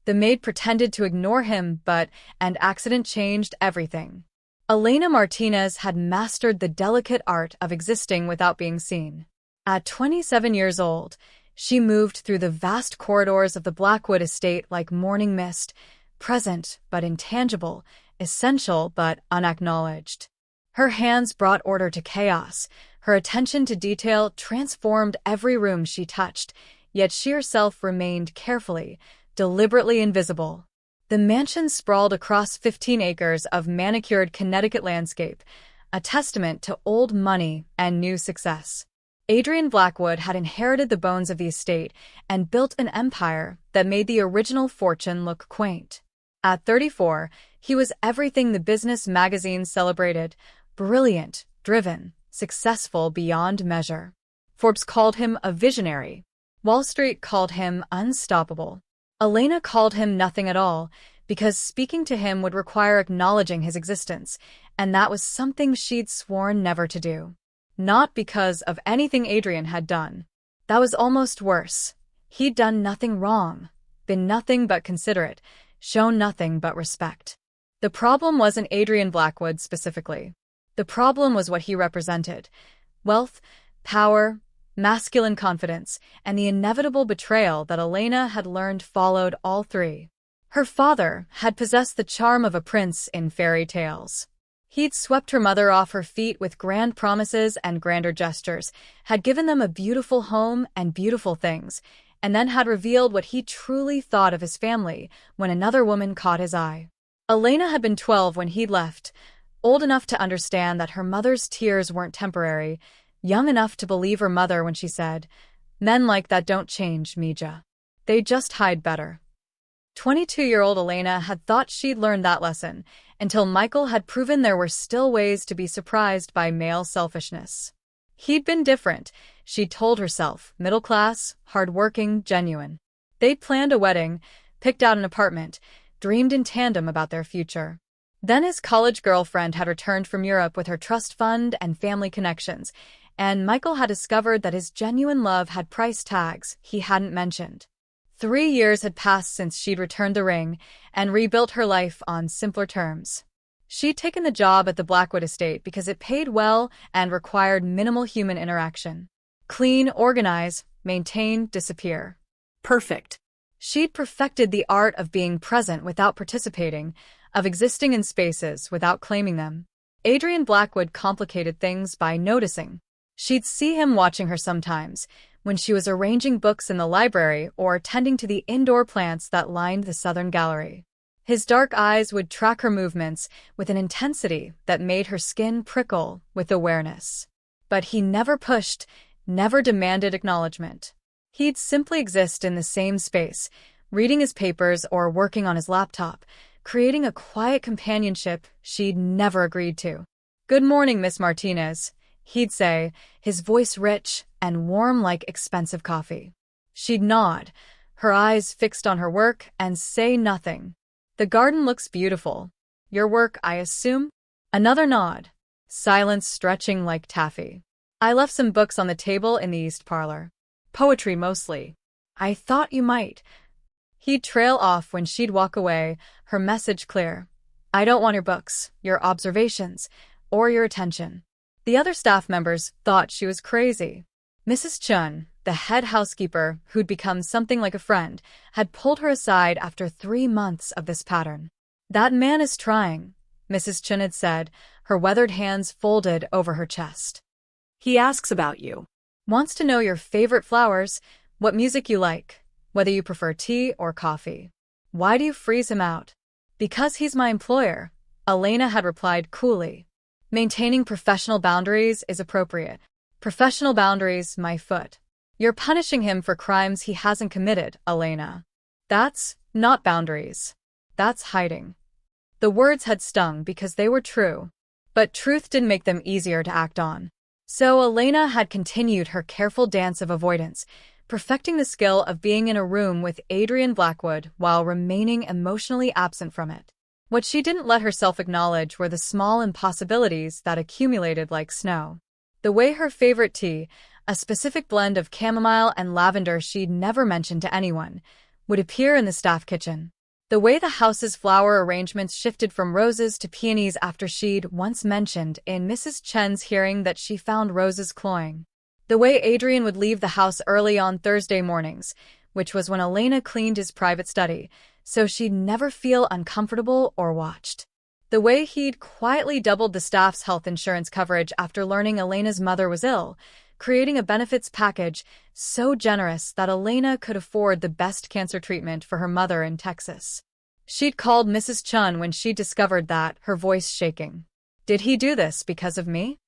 The maid pretended to ignore him, but an accident changed everything. Elena Martinez had mastered the delicate art of existing without being seen. At 27 years old, she moved through the vast corridors of the Blackwood estate like morning mist, present but intangible, essential but unacknowledged. Her hands brought order to chaos. Her attention to detail transformed every room she touched, yet she herself remained carefully, deliberately invisible. The mansion sprawled across 15 acres of manicured Connecticut landscape, a testament to old money and new success. Adrian Blackwood had inherited the bones of the estate and built an empire that made the original fortune look quaint. At 34, he was everything the business magazines celebrated: brilliant, driven, successful beyond measure. Forbes called him a visionary. Wall Street called him unstoppable. Elena called him nothing at all, because speaking to him would require acknowledging his existence, and that was something she'd sworn never to do. Not because of anything Adrian had done. That was almost worse. He'd done nothing wrong, been nothing but considerate, shown nothing but respect. The problem wasn't Adrian Blackwood specifically. The problem was what he represented: wealth, power, masculine confidence, and the inevitable betrayal that Elena had learned followed all three. Her father had possessed the charm of a prince in fairy tales. He'd swept her mother off her feet with grand promises and grander gestures, had given them a beautiful home and beautiful things, and then had revealed what he truly thought of his family when another woman caught his eye. Elena had been 12 when he'd left, old enough to understand that her mother's tears weren't temporary, young enough to believe her mother when she said, "Men like that don't change, Mija. They just hide better." 22-year-old Elena had thought she'd learned that lesson, until Michael had proven there were still ways to be surprised by male selfishness. He'd been different, she'd told herself: middle class, hard-working, genuine. They'd planned a wedding, picked out an apartment, dreamed in tandem about their future. Then his college girlfriend had returned from Europe with her trust fund and family connections, and Michael had discovered that his genuine love had price tags he hadn't mentioned. 3 years had passed since she'd returned the ring and rebuilt her life on simpler terms. She'd taken the job at the Blackwood estate because it paid well and required minimal human interaction. Clean, organize, maintain, disappear. Perfect. She'd perfected the art of being present without participating, of existing in spaces without claiming them. Adrian Blackwood complicated things by noticing. She'd see him watching her sometimes, when she was arranging books in the library or tending to the indoor plants that lined the southern gallery. His dark eyes would track her movements with an intensity that made her skin prickle with awareness. But he never pushed, never demanded acknowledgement. He'd simply exist in the same space, reading his papers or working on his laptop, creating a quiet companionship she'd never agreed to. "Good morning, Miss Martinez," he'd say, his voice rich and warm like expensive coffee. She'd nod, her eyes fixed on her work, and say nothing. "The garden looks beautiful. Your work, I assume?" Another nod. Silence stretching like taffy. "I left some books on the table in the east parlor. Poetry mostly. I thought you might." He'd trail off when she'd walk away, her message clear: "I don't want your books, your observations, or your attention." The other staff members thought she was crazy. Mrs. Chun, the head housekeeper who'd become something like a friend, had pulled her aside after 3 months of this pattern. "That man is trying," Mrs. Chun had said, her weathered hands folded over her chest. "He asks about you. Wants to know your favorite flowers, what music you like, whether you prefer tea or coffee. Why do you freeze him out?" "Because he's my employer," Elena had replied coolly. "Maintaining professional boundaries is appropriate. Professional boundaries, my foot." "You're punishing him for crimes he hasn't committed, Elena. That's not boundaries. That's hiding." The words had stung because they were true. But truth didn't make them easier to act on. So Elena had continued her careful dance of avoidance, perfecting the skill of being in a room with Adrian Blackwood while remaining emotionally absent from it. What she didn't let herself acknowledge were the small impossibilities that accumulated like snow. The way her favorite tea, a specific blend of chamomile and lavender she'd never mentioned to anyone, would appear in the staff kitchen. The way the house's flower arrangements shifted from roses to peonies after she'd once mentioned in Mrs. Chen's hearing that she found roses cloying. The way Adrian would leave the house early on Thursday mornings, which was when Elena cleaned his private study, so she'd never feel uncomfortable or watched. The way he'd quietly doubled the staff's health insurance coverage after learning Elena's mother was ill, creating a benefits package so generous that Elena could afford the best cancer treatment for her mother in Texas. She'd called Mrs. Chun when she discovered that, her voice shaking. "Did he do this because of me?"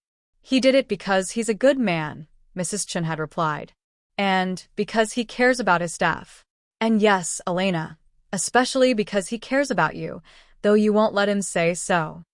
"He did it because he's a good man," Mrs. Chun had replied. "And because he cares about his staff. And yes, Elena, especially because he cares about you, though you won't let him say so."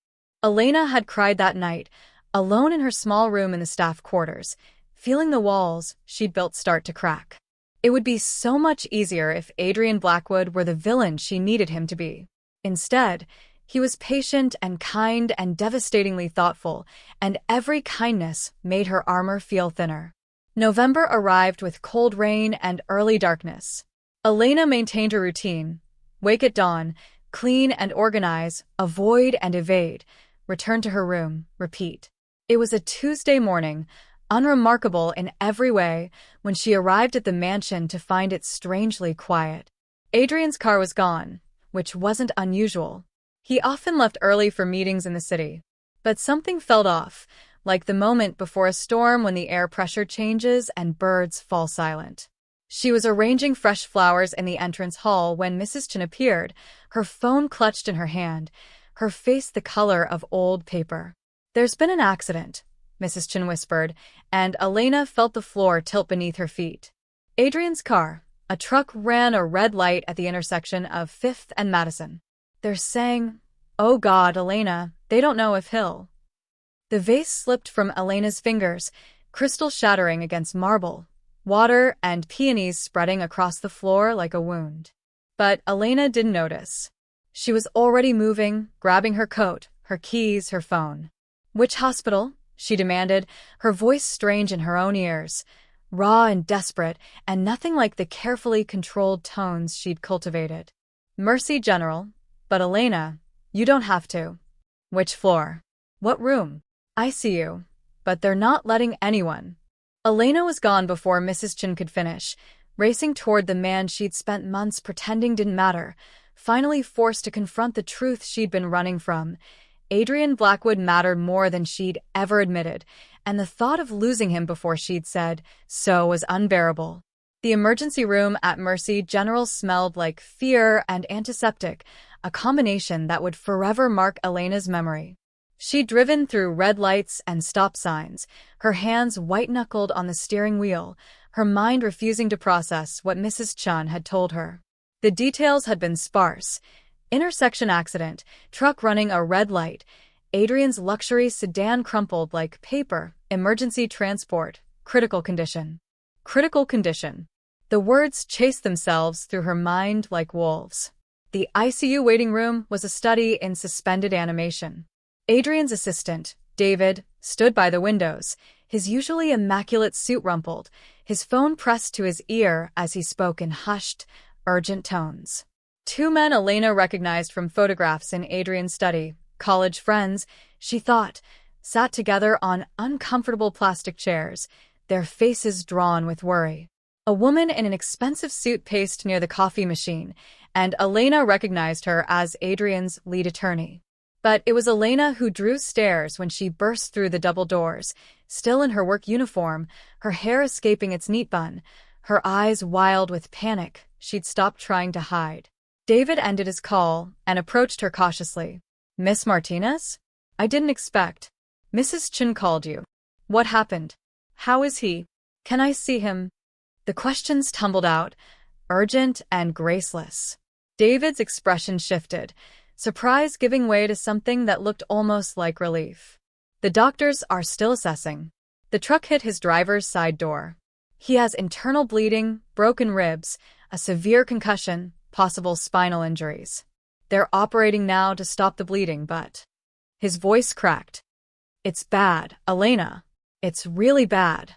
Elena had cried that night, alone in her small room in the staff quarters, feeling the walls she'd built start to crack. It would be so much easier if Adrian Blackwood were the villain she needed him to be. Instead, he was patient and kind and devastatingly thoughtful, and every kindness made her armor feel thinner. November arrived with cold rain and early darkness. Elena maintained her routine: wake at dawn, clean and organize, avoid and evade, return to her room, repeat. It was a Tuesday morning, unremarkable in every way, when she arrived at the mansion to find it strangely quiet. Adrian's car was gone, which wasn't unusual. He often left early for meetings in the city. But something felt off, like the moment before a storm when the air pressure changes and birds fall silent. She was arranging fresh flowers in the entrance hall when Mrs. Chen appeared, her phone clutched in her hand, her face the color of old paper. "There's been an accident," Mrs. Chen whispered, and Elena felt the floor tilt beneath her feet. Adrian's car, a truck, ran a red light at the intersection of 5th and Madison. "They're saying, oh God, Elena, they don't know if he'll." The vase slipped from Elena's fingers, crystal shattering against marble, water and peonies spreading across the floor like a wound. But Elena didn't notice. She was already moving, grabbing her coat, her keys, her phone. "Which hospital?" she demanded, her voice strange in her own ears, raw and desperate, and nothing like the carefully controlled tones she'd cultivated. "Mercy General. But Elena, you don't have to." "Which floor? What room?" "ICU. But they're not letting anyone." Elena was gone before Mrs. Chen could finish, racing toward the man she'd spent months pretending didn't matter, finally forced to confront the truth she'd been running from. Adrian Blackwood mattered more than she'd ever admitted, and the thought of losing him before she'd said so was unbearable. The emergency room at Mercy General smelled like fear and antiseptic, a combination that would forever mark Elena's memory. She'd driven through red lights and stop signs, her hands white-knuckled on the steering wheel, her mind refusing to process what Mrs. Chun had told her. The details had been sparse. Intersection accident, truck running a red light, Adrian's luxury sedan crumpled like paper, emergency transport, critical condition. Critical condition. The words chased themselves through her mind like wolves. The ICU waiting room was a study in suspended animation. Adrian's assistant, David, stood by the windows, his usually immaculate suit rumpled, his phone pressed to his ear as he spoke in hushed, urgent tones. Two men Elena recognized from photographs in Adrian's study, college friends, she thought, sat together on uncomfortable plastic chairs, their faces drawn with worry. A woman in an expensive suit paced near the coffee machine, and Elena recognized her as Adrian's lead attorney. But it was Elena who drew stares when she burst through the double doors, still in her work uniform, her hair escaping its neat bun, her eyes wild with panic she'd stopped trying to hide. David ended his call and approached her cautiously. "Miss Martinez? I didn't expect. Mrs. Chen called you. What happened? How is he? Can I see him?" The questions tumbled out, urgent and graceless. David's expression shifted, surprise giving way to something that looked almost like relief. "The doctors are still assessing." The truck hit his driver's side door. "He has internal bleeding, broken ribs, a severe concussion, possible spinal injuries. They're operating now to stop the bleeding, but..." His voice cracked. "It's bad, Elena. It's really bad."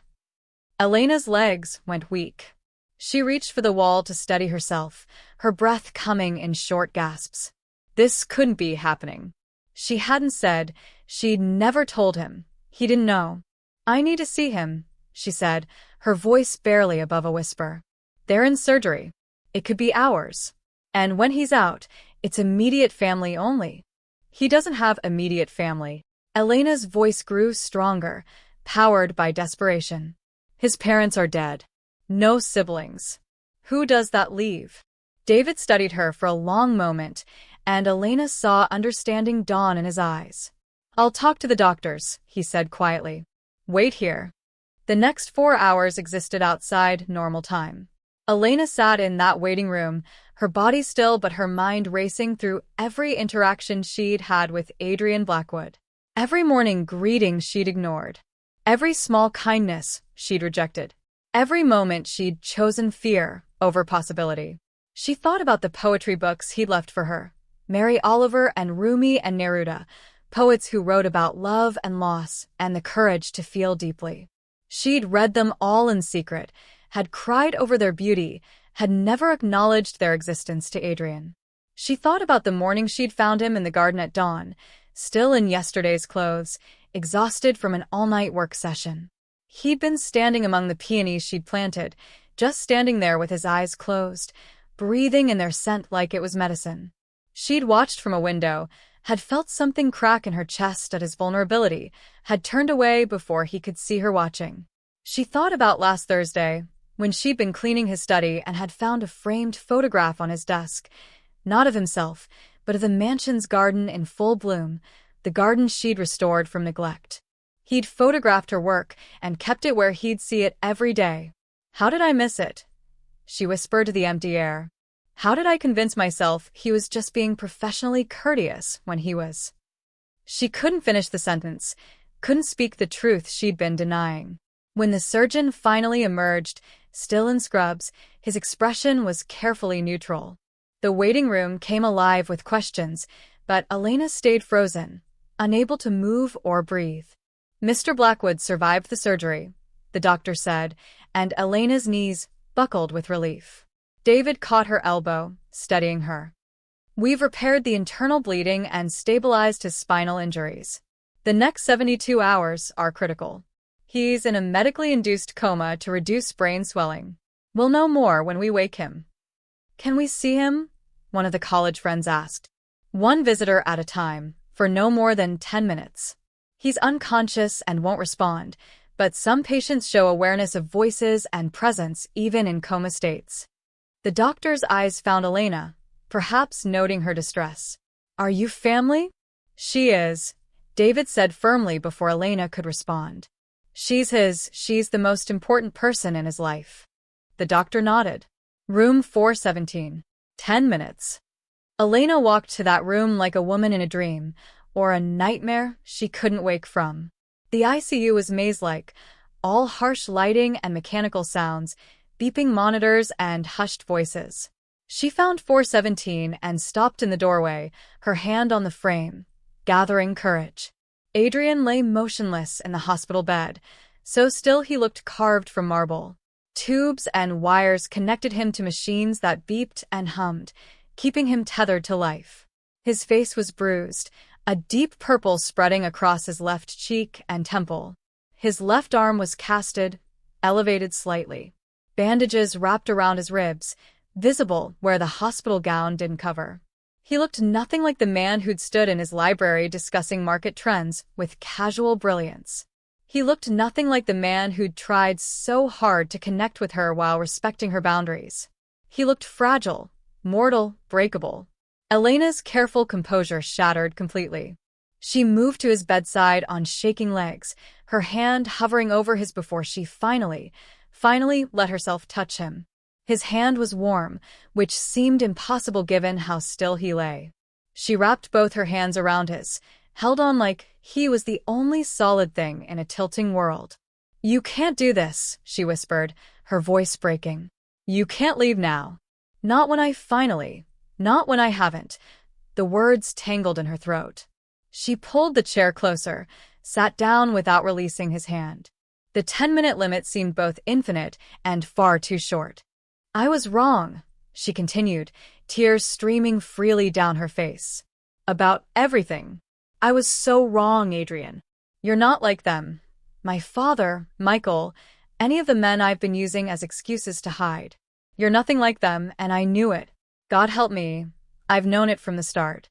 Elena's legs went weak. She reached for the wall to steady herself, her breath coming in short gasps. This couldn't be happening. She hadn't said, she'd never told him. He didn't know. I need to see him, she said, her voice barely above a whisper. They're in surgery. It could be hours. And when he's out, it's immediate family only. He doesn't have immediate family. Elena's voice grew stronger, powered by desperation. His parents are dead. No siblings. Who does that leave? David studied her for a long moment, and Elena saw understanding dawn in his eyes. I'll talk to the doctors, he said quietly. Wait here. The next 4 hours existed outside normal time. Elena sat in that waiting room, her body still but her mind racing through every interaction she'd had with Adrian Blackwood. Every morning greeting she'd ignored. Every small kindness she'd rejected. Every moment she'd chosen fear over possibility. She thought about the poetry books he'd left for her. Mary Oliver and Rumi and Neruda, poets who wrote about love and loss and the courage to feel deeply. She'd read them all in secret, had cried over their beauty, had never acknowledged their existence to Adrian. She thought about the morning she'd found him in the garden at dawn, still in yesterday's clothes, exhausted from an all-night work session. He'd been standing among the peonies she'd planted, just standing there with his eyes closed, breathing in their scent like it was medicine. She'd watched from a window, had felt something crack in her chest at his vulnerability, had turned away before he could see her watching. She thought about last Thursday, when she'd been cleaning his study and had found a framed photograph on his desk, not of himself, but of the mansion's garden in full bloom, the garden she'd restored from neglect. He'd photographed her work and kept it where he'd see it every day. How did I miss it? She whispered to the empty air. How did I convince myself he was just being professionally courteous when he was? She couldn't finish the sentence, couldn't speak the truth she'd been denying. When the surgeon finally emerged, still in scrubs, his expression was carefully neutral. The waiting room came alive with questions, but Elena stayed frozen, unable to move or breathe. Mr. Blackwood survived the surgery, the doctor said, and Elena's knees buckled with relief. David caught her elbow, steadying her. We've repaired the internal bleeding and stabilized his spinal injuries. The next 72 hours are critical. He's in a medically induced coma to reduce brain swelling. We'll know more when we wake him. Can we see him? One of the college friends asked. One visitor at a time, for no more than 10 minutes. He's unconscious and won't respond, but some patients show awareness of voices and presence even in coma states. The doctor's eyes found Elena, perhaps noting her distress. Are you family? She is, David said firmly before Elena could respond. She's the most important person in his life. The doctor nodded. Room 417. 10 minutes. Elena walked to that room like a woman in a dream, or a nightmare she couldn't wake from. The ICU was maze-like, all harsh lighting and mechanical sounds, beeping monitors and hushed voices. She found 417 and stopped in the doorway, her hand on the frame, gathering courage. Adrian lay motionless in the hospital bed, so still he looked carved from marble. Tubes and wires connected him to machines that beeped and hummed, keeping him tethered to life. His face was bruised, a deep purple spreading across his left cheek and temple. His left arm was casted, elevated slightly. Bandages wrapped around his ribs, visible where the hospital gown didn't cover. He looked nothing like the man who'd stood in his library discussing market trends with casual brilliance. He looked nothing like the man who'd tried so hard to connect with her while respecting her boundaries. He looked fragile, mortal, breakable. Elena's careful composure shattered completely. She moved to his bedside on shaking legs, her hand hovering over his before she finally let herself touch him. His hand was warm, which seemed impossible given how still he lay. She wrapped both her hands around his, held on like he was the only solid thing in a tilting world. You can't do this, she whispered, her voice breaking. You can't leave now. Not when I haven't. The words tangled in her throat. She pulled the chair closer, sat down without releasing his hand. The 10-minute limit seemed both infinite and far too short. I was wrong, she continued, tears streaming freely down her face. About everything. I was so wrong, Adrian. You're not like them. My father, Michael, any of the men I've been using as excuses to hide. You're nothing like them, and I knew it. God help me. I've known it from the start.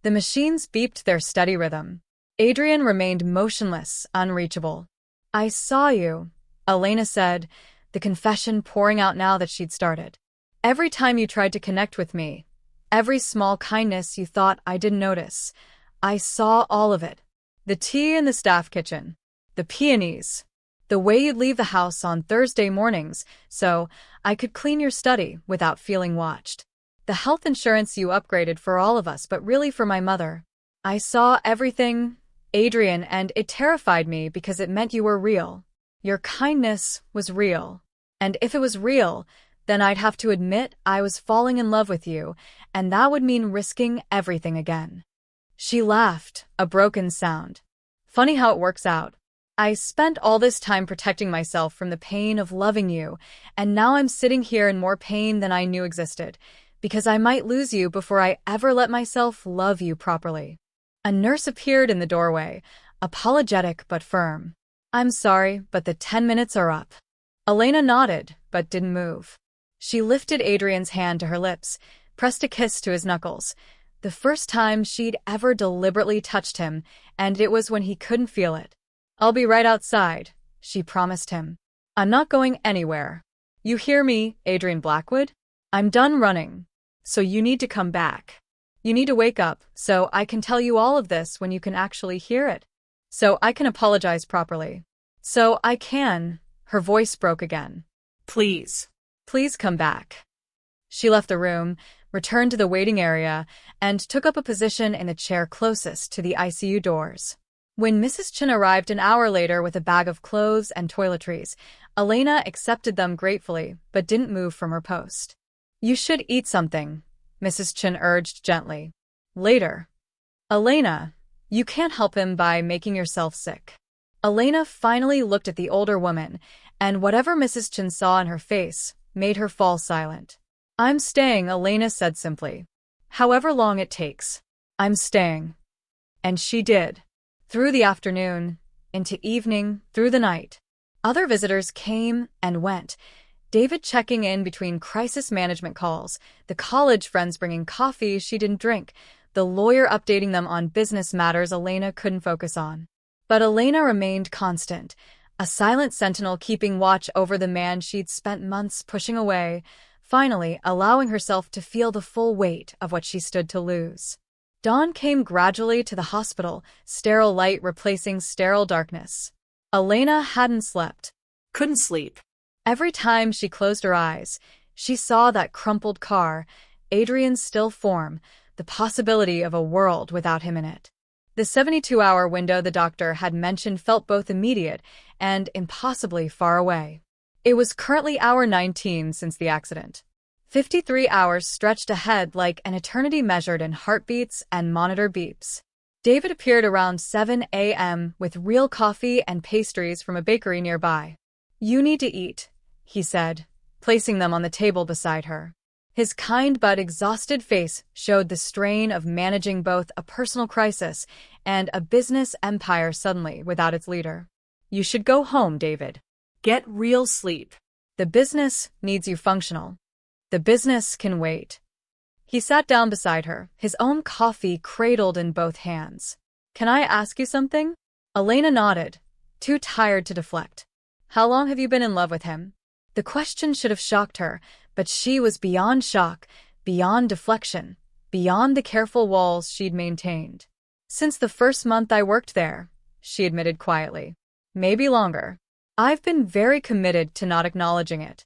The machines beeped their steady rhythm. Adrian remained motionless, unreachable. I saw you, Elena said, the confession pouring out now that she'd started. Every time you tried to connect with me, every small kindness you thought I didn't notice, I saw all of it. The tea in the staff kitchen, the peonies, the way you'd leave the house on Thursday mornings so I could clean your study without feeling watched. The health insurance you upgraded for all of us but really for my mother. I saw everything, Adrian, and it terrified me because it meant you were real. Your kindness was real. And if it was real, then I'd have to admit I was falling in love with you, and that would mean risking everything again. She laughed, a broken sound. Funny how it works out. I spent all this time protecting myself from the pain of loving you, and now I'm sitting here in more pain than I knew existed, because I might lose you before I ever let myself love you properly. A nurse appeared in the doorway, apologetic but firm. I'm sorry, but the 10 minutes are up. Elena nodded, but didn't move. She lifted Adrian's hand to her lips, pressed a kiss to his knuckles. The first time she'd ever deliberately touched him, and it was when he couldn't feel it. I'll be right outside, she promised him. I'm not going anywhere. You hear me, Adrian Blackwood? I'm done running. So you need to come back. You need to wake up, so I can tell you all of this when you can actually hear it. So I can apologize properly. So I can. Her voice broke again. Please. Please come back. She left the room, returned to the waiting area, and took up a position in the chair closest to the ICU doors. When Mrs. Chin arrived an hour later with a bag of clothes and toiletries, Elena accepted them gratefully, but didn't move from her post. You should eat something, Mrs. Chin urged gently. Later. Elena, you can't help him by making yourself sick. Elena finally looked at the older woman, and whatever Mrs. Chin saw in her face made her fall silent. I'm staying, Elena said simply. However long it takes. I'm staying. And she did. Through the afternoon, into evening, through the night. Other visitors came and went, David checking in between crisis management calls, the college friends bringing coffee she didn't drink, the lawyer updating them on business matters Elena couldn't focus on. But Elena remained constant, a silent sentinel keeping watch over the man she'd spent months pushing away, finally allowing herself to feel the full weight of what she stood to lose. Dawn came gradually to the hospital, sterile light replacing sterile darkness. Elena hadn't slept. Couldn't sleep. Every time she closed her eyes, she saw that crumpled car, Adrian's still form, the possibility of a world without him in it. The 72-hour window the doctor had mentioned felt both immediate and impossibly far away. It was currently hour 19 since the accident. 53 hours stretched ahead like an eternity measured in heartbeats and monitor beeps. David appeared around 7 a.m. with real coffee and pastries from a bakery nearby. You need to eat, he said, placing them on the table beside her. His kind but exhausted face showed the strain of managing both a personal crisis and a business empire suddenly without its leader. You should go home, David. Get real sleep. The business needs you functional. The business can wait. He sat down beside her, his own coffee cradled in both hands. Can I ask you something? Elena nodded, too tired to deflect. How long have you been in love with him? The question should have shocked her, but she was beyond shock, beyond deflection, beyond the careful walls she'd maintained. Since the first month I worked there, she admitted quietly. Maybe longer. I've been very committed to not acknowledging it.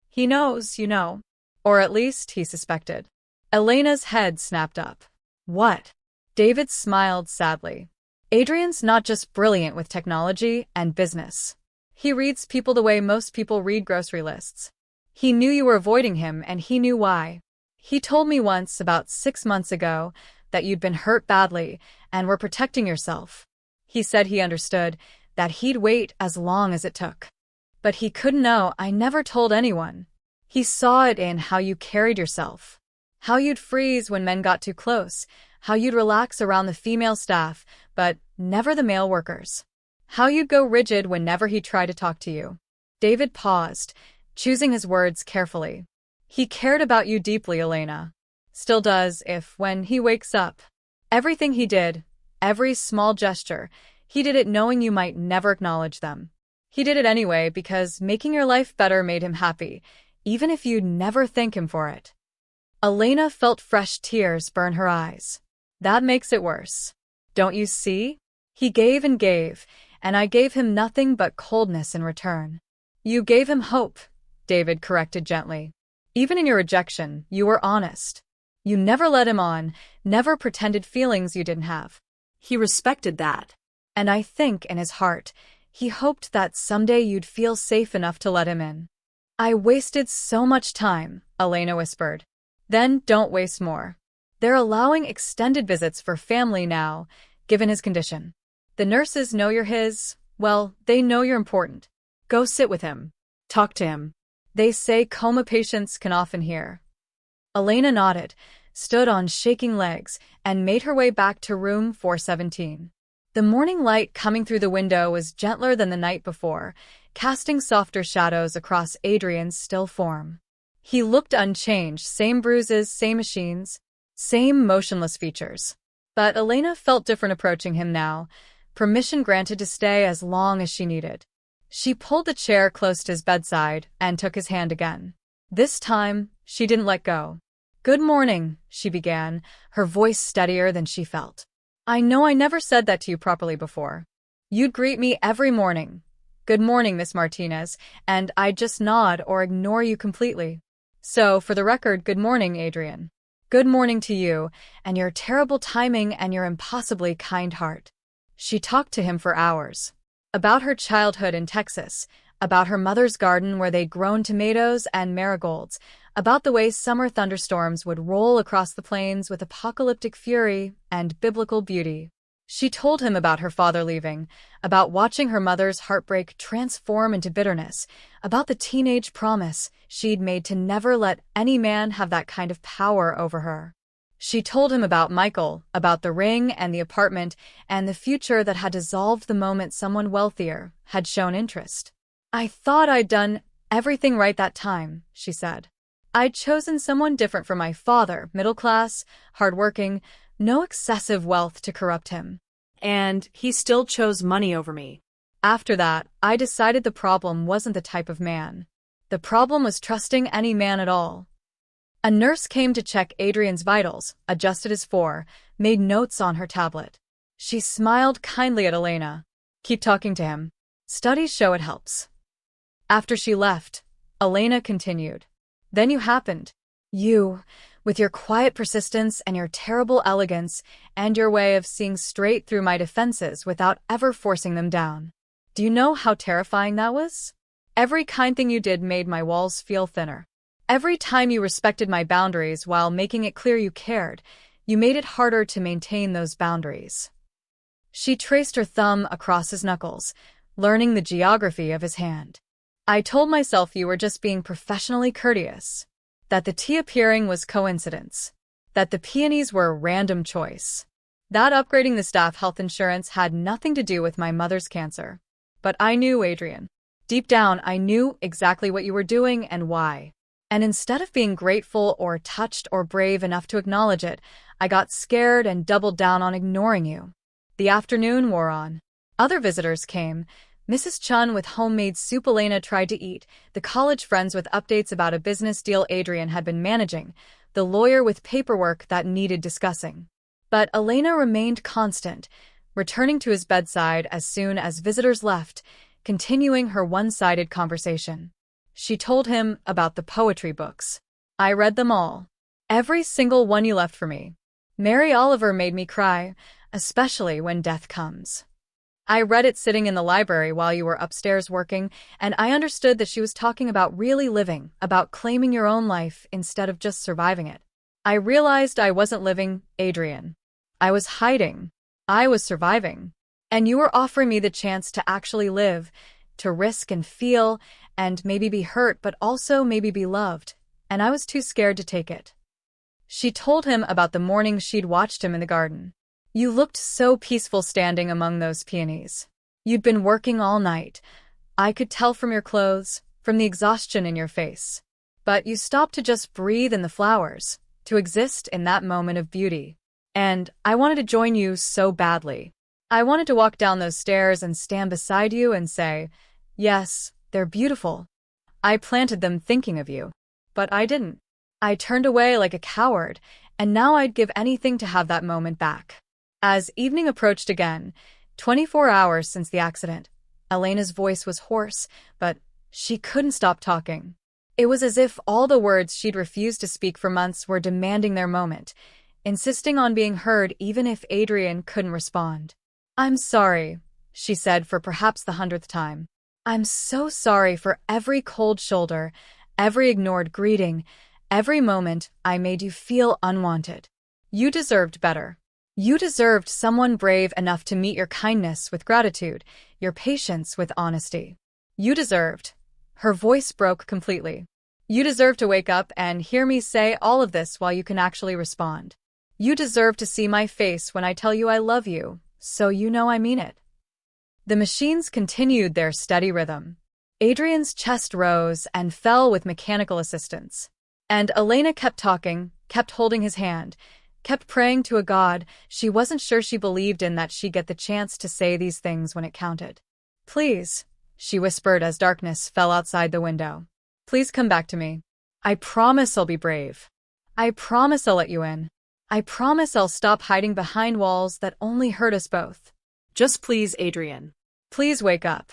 He knows, you know. Or at least he suspected. Elena's head snapped up. What? David smiled sadly. Adrian's not just brilliant with technology and business. He reads people the way most people read grocery lists. He knew you were avoiding him, and he knew why. He told me once, about 6 months ago, that you'd been hurt badly and were protecting yourself. He said he understood, that he'd wait as long as it took. But he couldn't know I never told anyone. He saw it in how you carried yourself, how you'd freeze when men got too close, how you'd relax around the female staff, but never the male workers, how you'd go rigid whenever he tried to talk to you. David paused, choosing his words carefully. He cared about you deeply, Elena. Still does when he wakes up. Everything he did, every small gesture, he did it knowing you might never acknowledge them. He did it anyway because making your life better made him happy, even if you'd never thank him for it. Elena felt fresh tears burn her eyes. That makes it worse. Don't you see? He gave, and I gave him nothing but coldness in return. You gave him hope, David corrected gently. Even in your rejection, you were honest. You never led him on, never pretended feelings you didn't have. He respected that. And I think in his heart, he hoped that someday you'd feel safe enough to let him in. I wasted so much time, Elena whispered. Then don't waste more. They're allowing extended visits for family now, given his condition. The nurses know you're his, well, they know you're important. Go sit with him. Talk to him. They say coma patients can often hear. Elena nodded, stood on shaking legs, and made her way back to room 417. The morning light coming through the window was gentler than the night before, casting softer shadows across Adrian's still form. He looked unchanged, same bruises, same machines, same motionless features. But Elena felt different approaching him now, permission granted to stay as long as she needed. She pulled the chair close to his bedside and took his hand again. This time, she didn't let go. Good morning, she began, her voice steadier than she felt. I know I never said that to you properly before. You'd greet me every morning. Good morning, Miss Martinez, and I'd just nod or ignore you completely. So, for the record, good morning, Adrian. Good morning to you, and your terrible timing and your impossibly kind heart. She talked to him for hours. About her childhood in Texas, about her mother's garden where they'd grown tomatoes and marigolds, about the way summer thunderstorms would roll across the plains with apocalyptic fury and biblical beauty. She told him about her father leaving, about watching her mother's heartbreak transform into bitterness, about the teenage promise she'd made to never let any man have that kind of power over her. She told him about Michael, about the ring and the apartment, and the future that had dissolved the moment someone wealthier had shown interest. I thought I'd done everything right that time, she said. I'd chosen someone different from my father, middle class, hardworking, no excessive wealth to corrupt him. And he still chose money over me. After that, I decided the problem wasn't the type of man. The problem was trusting any man at all. A nurse came to check Adrian's vitals, adjusted his made notes on her tablet. She smiled kindly at Elena. Keep talking to him. Studies show it helps. After she left, Elena continued. Then you happened. You, with your quiet persistence and your terrible elegance and your way of seeing straight through my defenses without ever forcing them down. Do you know how terrifying that was? Every kind thing you did made my walls feel thinner. Every time you respected my boundaries while making it clear you cared, you made it harder to maintain those boundaries. She traced her thumb across his knuckles, learning the geography of his hand. I told myself you were just being professionally courteous, that the tea appearing was coincidence, that the peonies were random choice, that upgrading the staff health insurance had nothing to do with my mother's cancer. But I knew, Adrian. Deep down, I knew exactly what you were doing and why. And instead of being grateful or touched or brave enough to acknowledge it, I got scared and doubled down on ignoring you. The afternoon wore on. Other visitors came. Mrs. Chun with homemade soup Elena tried to eat, the college friends with updates about a business deal Adrian had been managing, the lawyer with paperwork that needed discussing. But Elena remained constant, returning to his bedside as soon as visitors left, continuing her one-sided conversation. She told him about the poetry books. I read them all. Every single one you left for me. Mary Oliver made me cry, especially when death comes. I read it sitting in the library while you were upstairs working, and I understood that she was talking about really living, about claiming your own life instead of just surviving it. I realized I wasn't living, Adrian. I was hiding. I was surviving. And you were offering me the chance to actually live, to risk and feel, and maybe be hurt, but also maybe be loved, and I was too scared to take it. She told him about the morning she'd watched him in the garden. You looked so peaceful standing among those peonies. You'd been working all night. I could tell from your clothes, from the exhaustion in your face. But you stopped to just breathe in the flowers, to exist in that moment of beauty. And I wanted to join you so badly. I wanted to walk down those stairs and stand beside you and say, yes, they're beautiful. I planted them thinking of you. But I didn't. I turned away like a coward, and now I'd give anything to have that moment back. As evening approached again, 24 hours since the accident, Elena's voice was hoarse, but she couldn't stop talking. It was as if all the words she'd refused to speak for months were demanding their moment, insisting on being heard even if Adrian couldn't respond. I'm sorry, she said for perhaps the 100th time. I'm so sorry for every cold shoulder, every ignored greeting, every moment I made you feel unwanted. You deserved better. You deserved someone brave enough to meet your kindness with gratitude, your patience with honesty. You deserved. Her voice broke completely. You deserve to wake up and hear me say all of this while you can actually respond. You deserve to see my face when I tell you I love you, so you know I mean it. The machines continued their steady rhythm. Adrian's chest rose and fell with mechanical assistance. And Elena kept talking, kept holding his hand, kept praying to a god she wasn't sure she believed in that she'd get the chance to say these things when it counted. Please, she whispered as darkness fell outside the window. Please come back to me. I promise I'll be brave. I promise I'll let you in. I promise I'll stop hiding behind walls that only hurt us both. Just please, Adrian. Please wake up.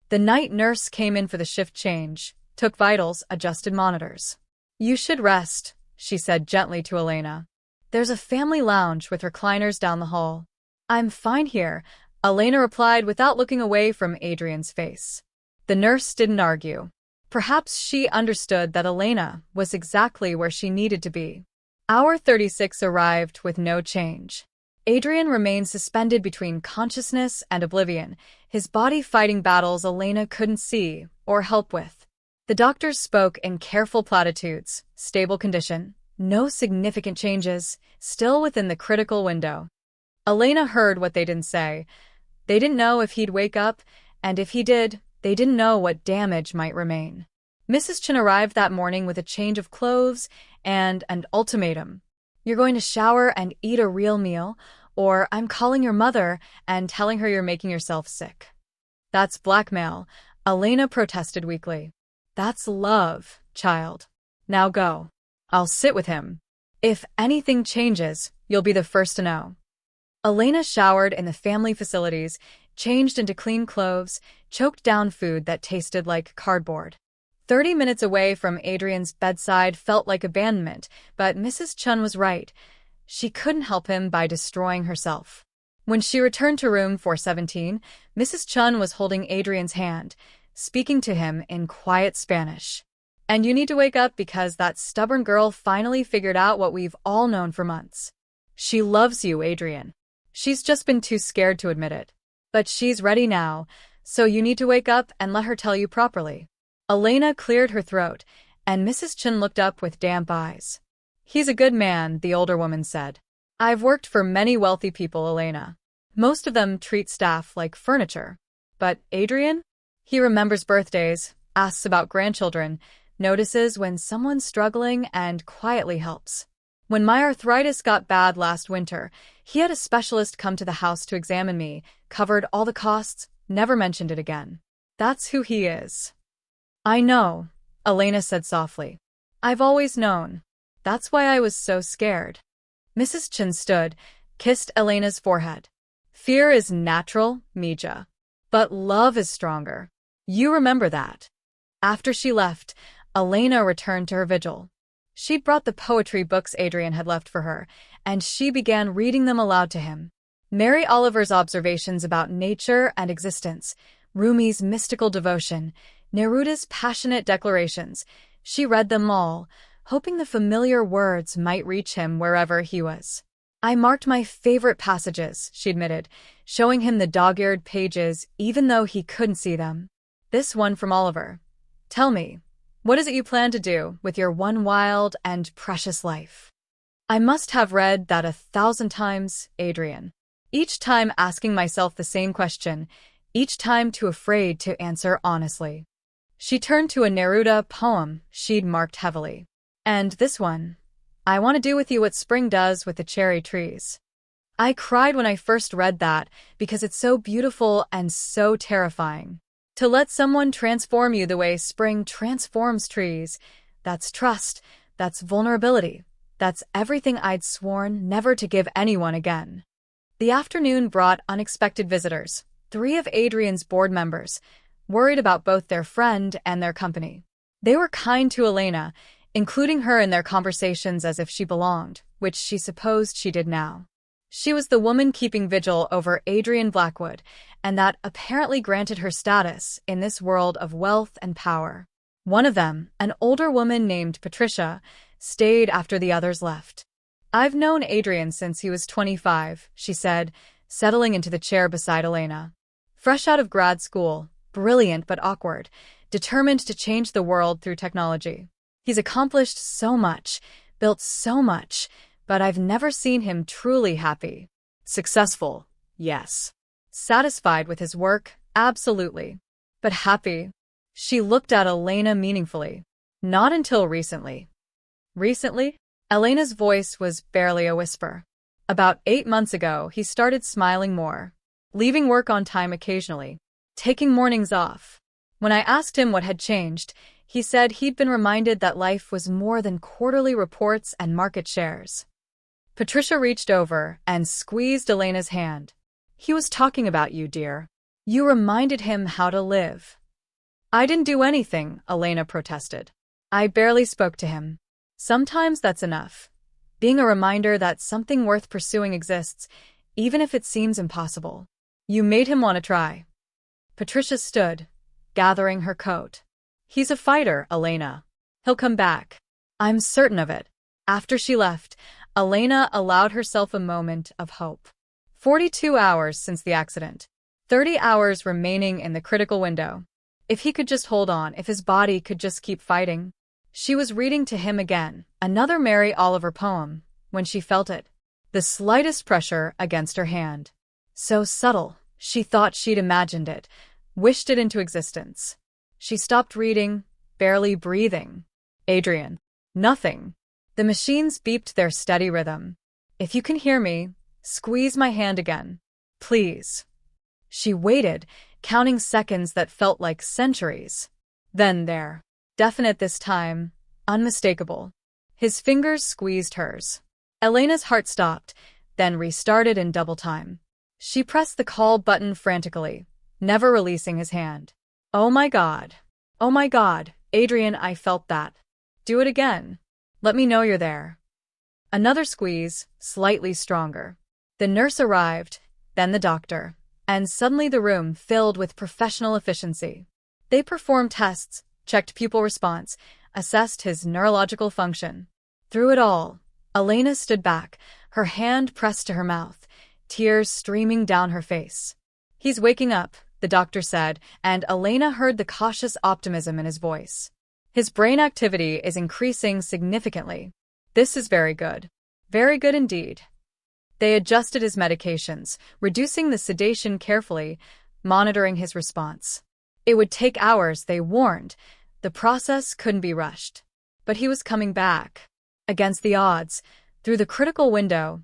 The night nurse came in for the shift change, took vitals, adjusted monitors. You should rest, she said gently to Elena. There's a family lounge with recliners down the hall. I'm fine here, Elena replied without looking away from Adrian's face. The nurse didn't argue. Perhaps she understood that Elena was exactly where she needed to be. Hour 36 arrived with no change. Adrian remained suspended between consciousness and oblivion, his body fighting battles Elena couldn't see or help with. The doctors spoke in careful platitudes, stable condition, no significant changes, still within the critical window. Elena heard what they didn't say. They didn't know if he'd wake up, and if he did, they didn't know what damage might remain. Mrs. Chen arrived that morning with a change of clothes and an ultimatum. You're going to shower and eat a real meal, or I'm calling your mother and telling her you're making yourself sick. That's blackmail, Elena protested weakly. That's love, child. Now go. I'll sit with him. If anything changes, you'll be the first to know. Elena showered in the family facilities, changed into clean clothes, choked down food that tasted like cardboard. 30 minutes away from Adrian's bedside felt like abandonment, but Mrs. Chen was right. She couldn't help him by destroying herself. When she returned to room 417, Mrs. Chen was holding Adrian's hand, speaking to him in quiet Spanish. And you need to wake up because that stubborn girl finally figured out what we've all known for months. She loves you, Adrian. She's just been too scared to admit it. But she's ready now, so you need to wake up and let her tell you properly. Elena cleared her throat, and Mrs. Chen looked up with damp eyes. He's a good man, the older woman said. I've worked for many wealthy people, Elena. Most of them treat staff like furniture. But Adrian? He remembers birthdays, asks about grandchildren, notices when someone's struggling and quietly helps. When my arthritis got bad last winter, he had a specialist come to the house to examine me, covered all the costs, never mentioned it again. That's who he is. I know, Elena said softly. I've always known. That's why I was so scared. Mrs. Chen stood, kissed Elena's forehead. Fear is natural, Mija. But love is stronger. You remember that. After she left, Elena returned to her vigil. She'd brought the poetry books Adrian had left for her, and she began reading them aloud to him. Mary Oliver's observations about nature and existence, Rumi's mystical devotion, Neruda's passionate declarations. She read them all, hoping the familiar words might reach him wherever he was. I marked my favorite passages, she admitted, showing him the dog-eared pages even though he couldn't see them. This one from Oliver. Tell me, what is it you plan to do with your one wild and precious life? I must have read that 1,000 times, Adrian. Each time asking myself the same question, each time too afraid to answer honestly. She turned to a Neruda poem she'd marked heavily. And this one, I want to do with you what spring does with the cherry trees. I cried when I first read that because it's so beautiful and so terrifying. To let someone transform you the way spring transforms trees, that's trust, that's vulnerability, that's everything I'd sworn never to give anyone again. The afternoon brought unexpected visitors, 3 of Adrian's board members, worried about both their friend and their company. They were kind to Elena, including her in their conversations as if she belonged, which she supposed she did now. She was the woman keeping vigil over Adrian Blackwood, and that apparently granted her status in this world of wealth and power. One of them, an older woman named Patricia, stayed after the others left. I've known Adrian since he was 25, she said, settling into the chair beside Elena. Fresh out of grad school, brilliant but awkward, determined to change the world through technology. He's accomplished so much, built so much, but I've never seen him truly happy. Successful, yes. Satisfied with his work, absolutely. But happy? She looked at Elena meaningfully. Not until recently. Recently? Elena's voice was barely a whisper. About 8 months ago, he started smiling more, leaving work on time occasionally, taking mornings off. When I asked him what had changed, he said he'd been reminded that life was more than quarterly reports and market shares. Patricia reached over and squeezed Elena's hand. He was talking about you, dear. You reminded him how to live. I didn't do anything, Elena protested. I barely spoke to him. Sometimes that's enough. Being a reminder that something worth pursuing exists, even if it seems impossible. You made him want to try. Patricia stood, gathering her coat. He's a fighter, Elena. He'll come back. I'm certain of it. After she left, Elena allowed herself a moment of hope. 42 hours since the accident. 30 hours remaining in the critical window. If he could just hold on, if his body could just keep fighting. She was reading to him again, another Mary Oliver poem, when she felt it. The slightest pressure against her hand. So subtle, she thought she'd imagined it, wished it into existence. She stopped reading, barely breathing. Adrian. Nothing. The machines beeped their steady rhythm. If you can hear me, squeeze my hand again. Please. She waited, counting seconds that felt like centuries. Then there. Definite this time. Unmistakable. His fingers squeezed hers. Elena's heart stopped, then restarted in double time. She pressed the call button frantically, never releasing his hand. Oh my God. Oh my God, Adrian, I felt that. Do it again. Let me know you're there. Another squeeze, slightly stronger. The nurse arrived, then the doctor, and suddenly the room filled with professional efficiency. They performed tests, checked pupil response, assessed his neurological function. Through it all, Elena stood back, her hand pressed to her mouth, tears streaming down her face. He's waking up, the doctor said, and Elena heard the cautious optimism in his voice. His brain activity is increasing significantly. This is very good. Very good indeed. They adjusted his medications, reducing the sedation carefully, monitoring his response. It would take hours, they warned. The process couldn't be rushed. But he was coming back. Against the odds, through the critical window,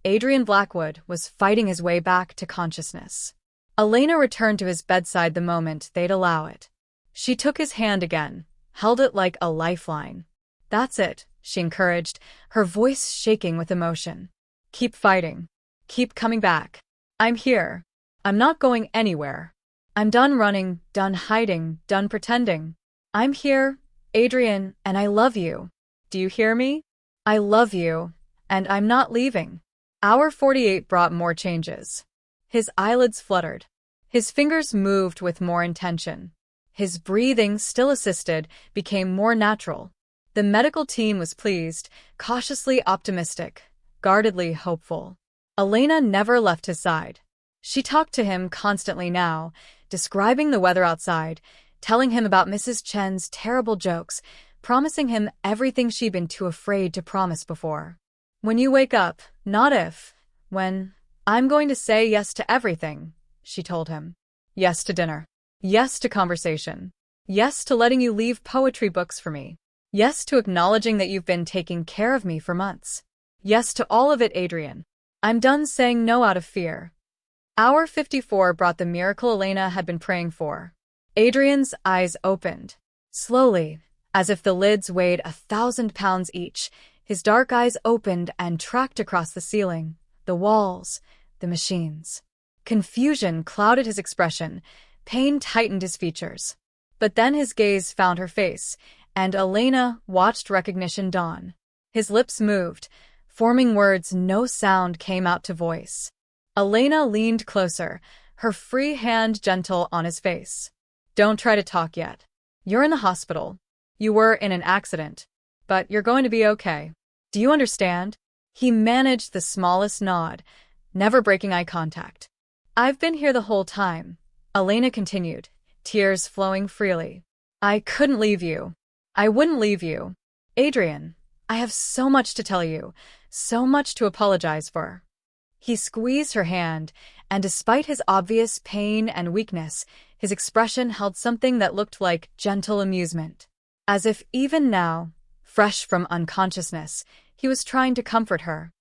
Adrian Blackwood was fighting his way back to consciousness. Elena returned to his bedside the moment they'd allow it. She took his hand again, held it like a lifeline. That's it, she encouraged, her voice shaking with emotion. Keep fighting. Keep coming back. I'm here. I'm not going anywhere. I'm done running, done hiding, done pretending. I'm here, Adrian, and I love you. Do you hear me? I love you, and I'm not leaving. Hour 48 brought more changes. His eyelids fluttered. His fingers moved with more intention. His breathing, still assisted, became more natural. The medical team was pleased, cautiously optimistic, guardedly hopeful. Elena never left his side. She talked to him constantly now, describing the weather outside, telling him about Mrs. Chen's terrible jokes, promising him everything she'd been too afraid to promise before. When you wake up, not if, when, I'm going to say yes to everything, she told him. Yes to dinner. Yes to conversation. Yes to letting you leave poetry books for me. Yes to acknowledging that you've been taking care of me for months. Yes to all of it, Adrian. I'm done saying no out of fear. Hour 54 brought the miracle Elena had been praying for. Adrian's eyes opened. Slowly, as if the lids weighed 1,000 pounds each, his dark eyes opened and tracked across the ceiling, the walls, the machines. Confusion clouded his expression. Pain tightened his features. But then his gaze found her face, and Elena watched recognition dawn. His lips moved, forming words no sound came out to voice. Elena leaned closer, her free hand gentle on his face. Don't try to talk yet. You're in the hospital. You were in an accident. But you're going to be okay. Do you understand? He managed the smallest nod, never breaking eye contact. I've been here the whole time, Elena continued, tears flowing freely. I couldn't leave you. I wouldn't leave you. Adrian, I have so much to tell you, so much to apologize for. He squeezed her hand, and despite his obvious pain and weakness, his expression held something that looked like gentle amusement. As if even now, fresh from unconsciousness, he was trying to comfort her.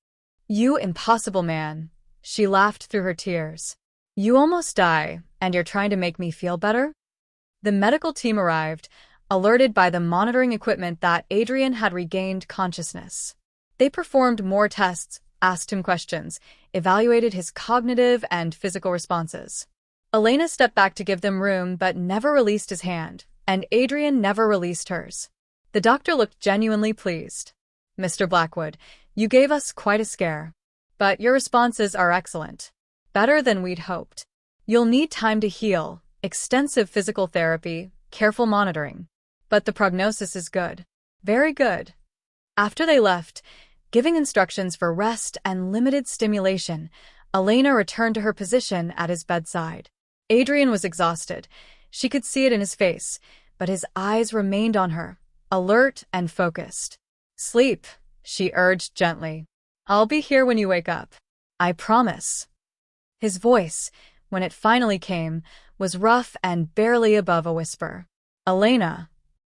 You impossible man, she laughed through her tears. You almost die, and you're trying to make me feel better? The medical team arrived, alerted by the monitoring equipment that Adrian had regained consciousness. They performed more tests, asked him questions, evaluated his cognitive and physical responses. Elena stepped back to give them room but never released his hand, and Adrian never released hers. The doctor looked genuinely pleased. Mr. Blackwood, you gave us quite a scare. But your responses are excellent. Better than we'd hoped. You'll need time to heal, extensive physical therapy, careful monitoring. But the prognosis is good. Very good. After they left, giving instructions for rest and limited stimulation, Elena returned to her position at his bedside. Adrian was exhausted. She could see it in his face, but his eyes remained on her, alert and focused. Sleep, she urged gently. I'll be here when you wake up. I promise. His voice, when it finally came, was rough and barely above a whisper. Elena.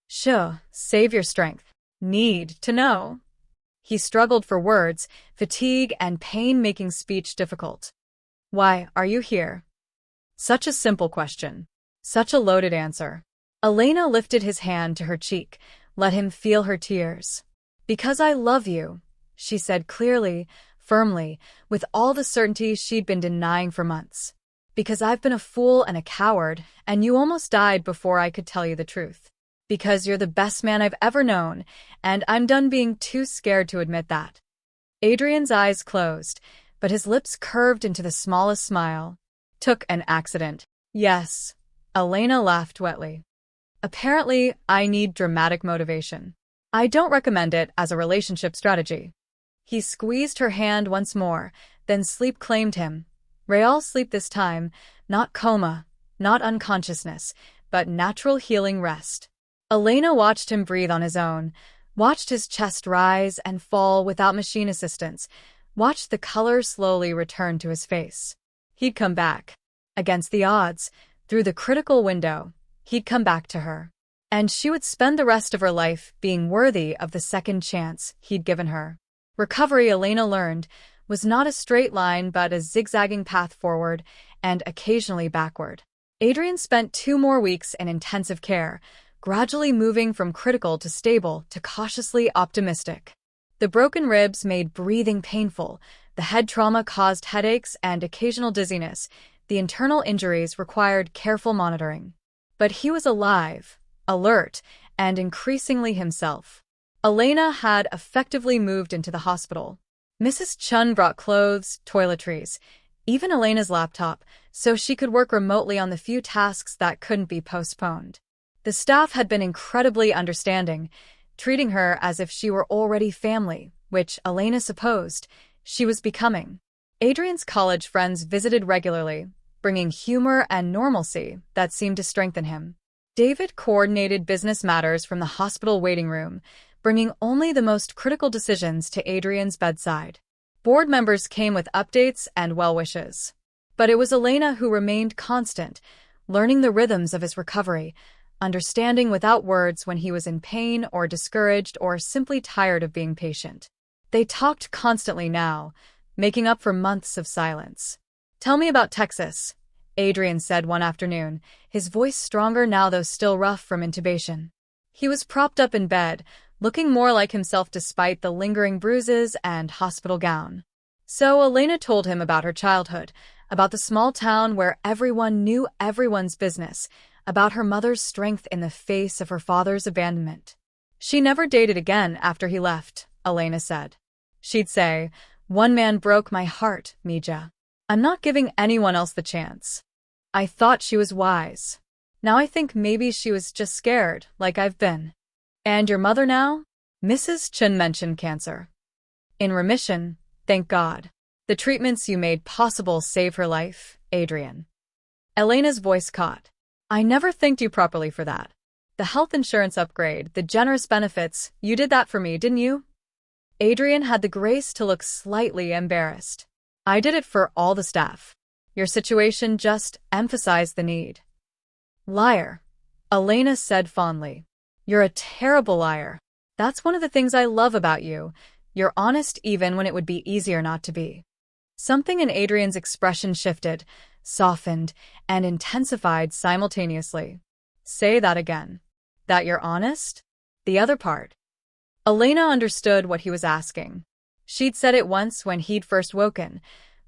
Save your strength. Need to know. He struggled for words, fatigue and pain making speech difficult. Why are you here? Such a simple question. Such a loaded answer. Elena lifted his hand to her cheek, let him feel her tears. Because I love you, she said clearly, firmly, with all the certainty she'd been denying for months. Because I've been a fool and a coward, and you almost died before I could tell you the truth. Because you're the best man I've ever known, and I'm done being too scared to admit that. Adrian's eyes closed, but his lips curved into the smallest smile. Took an accident. Yes. Elena laughed wetly. Apparently, I need dramatic motivation. I don't recommend it as a relationship strategy. He squeezed her hand once more, then sleep claimed him. Real sleep this time, not coma, not unconsciousness, but natural healing rest. Elena watched him breathe on his own, watched his chest rise and fall without machine assistance, watched the color slowly return to his face. He'd come back. Against the odds, through the critical window, he'd come back to her. And she would spend the rest of her life being worthy of the second chance he'd given her. Recovery, Elena learned, was not a straight line but a zigzagging path forward and occasionally backward. Adrian spent 2 more weeks in intensive care, gradually moving from critical to stable to cautiously optimistic. The broken ribs made breathing painful, the head trauma caused headaches and occasional dizziness, the internal injuries required careful monitoring. But he was alive, alert, and increasingly himself. Elena had effectively moved into the hospital. Mrs. Chun brought clothes, toiletries, even Elena's laptop, so she could work remotely on the few tasks that couldn't be postponed. The staff had been incredibly understanding, treating her as if she were already family, which, Elena supposed, she was becoming. Adrian's college friends visited regularly, bringing humor and normalcy that seemed to strengthen him. David coordinated business matters from the hospital waiting room, bringing only the most critical decisions to Adrian's bedside. Board members came with updates and well wishes. But it was Elena who remained constant, learning the rhythms of his recovery, understanding without words when he was in pain or discouraged or simply tired of being patient. They talked constantly now, making up for months of silence. "Tell me about Texas," Adrian said one afternoon, his voice stronger now though still rough from intubation. He was propped up in bed, looking more like himself despite the lingering bruises and hospital gown. So Elena told him about her childhood, about the small town where everyone knew everyone's business, about her mother's strength in the face of her father's abandonment. "She never dated again after he left," Elena said. She'd say, "One man broke my heart, Mija. I'm not giving anyone else the chance. I thought she was wise. Now I think maybe she was just scared, like I've been." "And your mother now?" Mrs. Chen mentioned cancer. "In remission, thank God. The treatments you made possible save her life, Adrian." Elena's voice caught. "I never thanked you properly for that. The health insurance upgrade, the generous benefits, you did that for me, didn't you?" Adrian had the grace to look slightly embarrassed. "I did it for all the staff. Your situation just emphasized the need." "Liar," Elena said fondly. "You're a terrible liar. That's one of the things I love about you. You're honest even when it would be easier not to be." Something in Adrian's expression shifted, softened, and intensified simultaneously. "Say that again. That you're honest?" The other part. Elena understood what he was asking. She'd said it once when he'd first woken,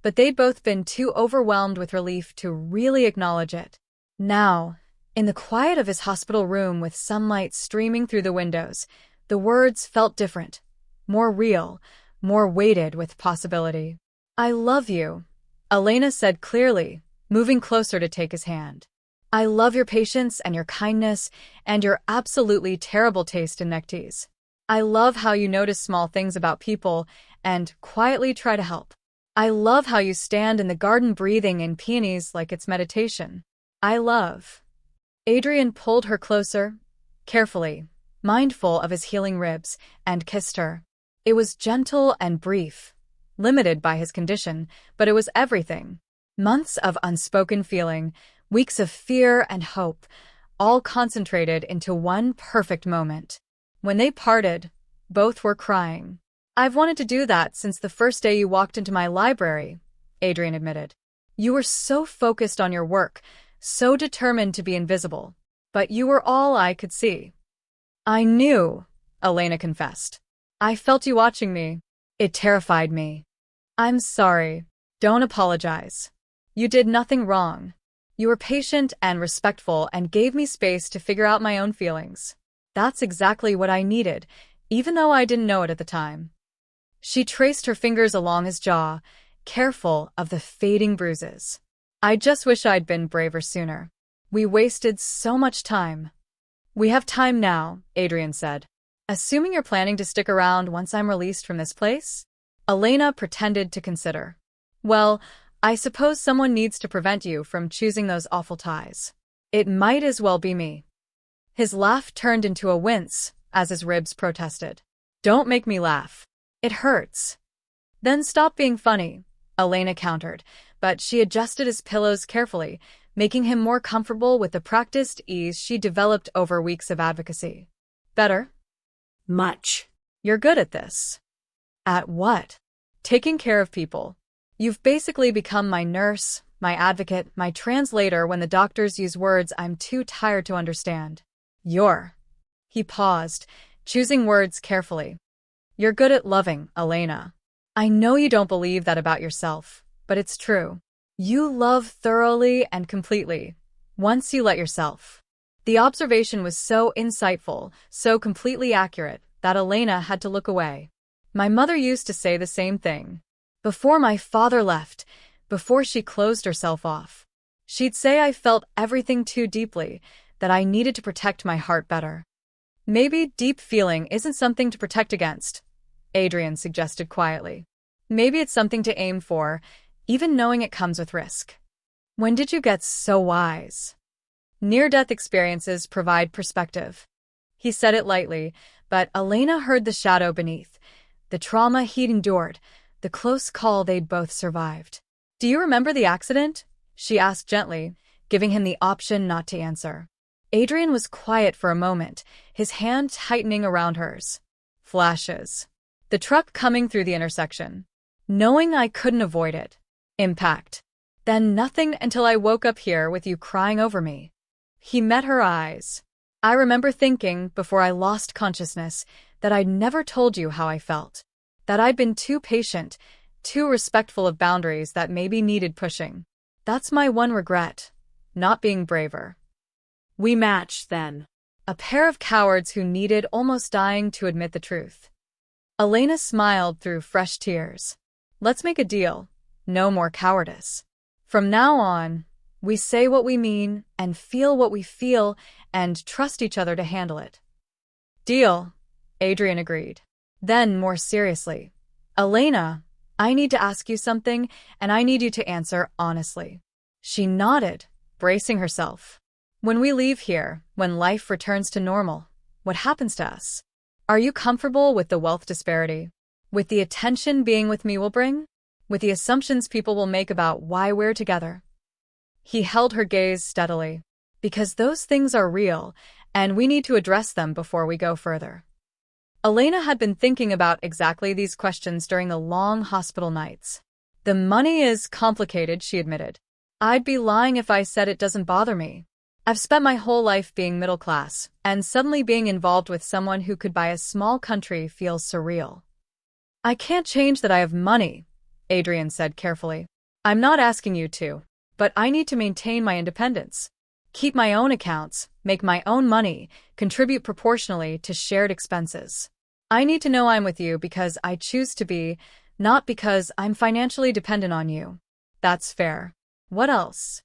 but they'd both been too overwhelmed with relief to really acknowledge it. Now, in the quiet of his hospital room with sunlight streaming through the windows, the words felt different, more real, more weighted with possibility. "I love you," Elena said clearly, moving closer to take his hand. "I love your patience and your kindness and your absolutely terrible taste in neckties. I love how you notice small things about people and quietly try to help. I love how you stand in the garden breathing in peonies like it's meditation. I love." Adrian pulled her closer, carefully, mindful of his healing ribs, and kissed her. It was gentle and brief, limited by his condition, but it was everything. Months of unspoken feeling, weeks of fear and hope, all concentrated into one perfect moment. When they parted, both were crying. "I've wanted to do that since the first day you walked into my library," Adrian admitted. "You were so focused on your work, so determined to be invisible, but you were all I could see." "I knew," Elena confessed. "I felt you watching me. It terrified me." "I'm sorry. Don't apologize. You did nothing wrong. You were patient and respectful and gave me space to figure out my own feelings. That's exactly what I needed, even though I didn't know it at the time." She traced her fingers along his jaw, careful of the fading bruises. "I just wish I'd been braver sooner. We wasted so much time." "We have time now," Adrian said. "Assuming you're planning to stick around once I'm released from this place?" Elena pretended to consider. "Well, I suppose someone needs to prevent you from choosing those awful ties. It might as well be me." His laugh turned into a wince as his ribs protested. "Don't make me laugh. It hurts." "Then stop being funny," Elena countered, but she adjusted his pillows carefully, making him more comfortable with the practiced ease she developed over weeks of advocacy. "Better?" Much. "You're good at this." "At what?" "Taking care of people. You've basically become my nurse, my advocate, my translator when the doctors use words I'm too tired to understand. You're..." He paused, choosing words carefully. "You're good at loving, Elena. I know you don't believe that about yourself, but it's true. You love thoroughly and completely, once you let yourself." The observation was so insightful, so completely accurate, that Elena had to look away. "My mother used to say the same thing. Before my father left, before she closed herself off. She'd say I felt everything too deeply, that I needed to protect my heart better." "Maybe deep feeling isn't something to protect against," Adrian suggested quietly. "Maybe it's something to aim for, even knowing it comes with risk." "When did you get so wise?" Near-death experiences provide perspective. He said it lightly, but Elena heard the shadow beneath, the trauma he'd endured, the close call they'd both survived. "Do you remember the accident?" she asked gently, giving him the option not to answer. Adrian was quiet for a moment, his hand tightening around hers. Flashes. The truck coming through the intersection. Knowing I couldn't avoid it. Impact. Then nothing until I woke up here with you crying over me. He met her eyes. "I remember thinking, before I lost consciousness, that I'd never told you how I felt. That I'd been too patient, too respectful of boundaries that maybe needed pushing. That's my one regret, not being braver." We matched then. A pair of cowards who needed almost dying to admit the truth. Elena smiled through fresh tears. "Let's make a deal. No more cowardice. From now on, we say what we mean and feel what we feel and trust each other to handle it." "Deal," Adrian agreed. Then, more seriously, "Elena, I need to ask you something, and I need you to answer honestly." She nodded, bracing herself. "When we leave here, when life returns to normal, what happens to us? Are you comfortable with the wealth disparity? With the attention being with me will bring? With the assumptions people will make about why we're together?" He held her gaze steadily. "Because those things are real, and we need to address them before we go further." Elena had been thinking about exactly these questions during the long hospital nights. "The money is complicated," she admitted. "I'd be lying if I said it doesn't bother me. I've spent my whole life being middle class, and suddenly being involved with someone who could buy a small country feels surreal." "I can't change that I have money," Adrian said carefully. "I'm not asking you to, but I need to maintain my independence. Keep my own accounts, make my own money, contribute proportionally to shared expenses. I need to know I'm with you because I choose to be, not because I'm financially dependent on you. That's fair. What else?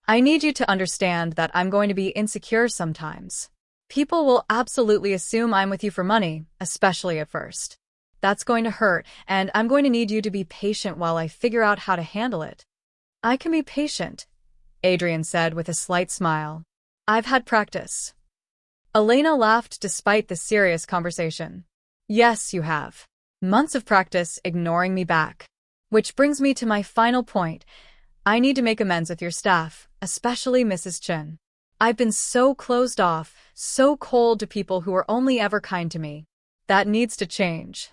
I need you to understand that I'm going to be insecure sometimes. People will absolutely assume I'm with you for money, especially at first. That's going to hurt, and I'm going to need you to be patient while I figure out how to handle it." "I can be patient," Adrian said with a slight smile. "I've had practice." Elena laughed despite the serious conversation. "Yes, you have. Months of practice ignoring me back. Which brings me to my final point. I need to make amends with your staff, especially Mrs. Chen. I've been so closed off, so cold to people who are only ever kind to me. That needs to change.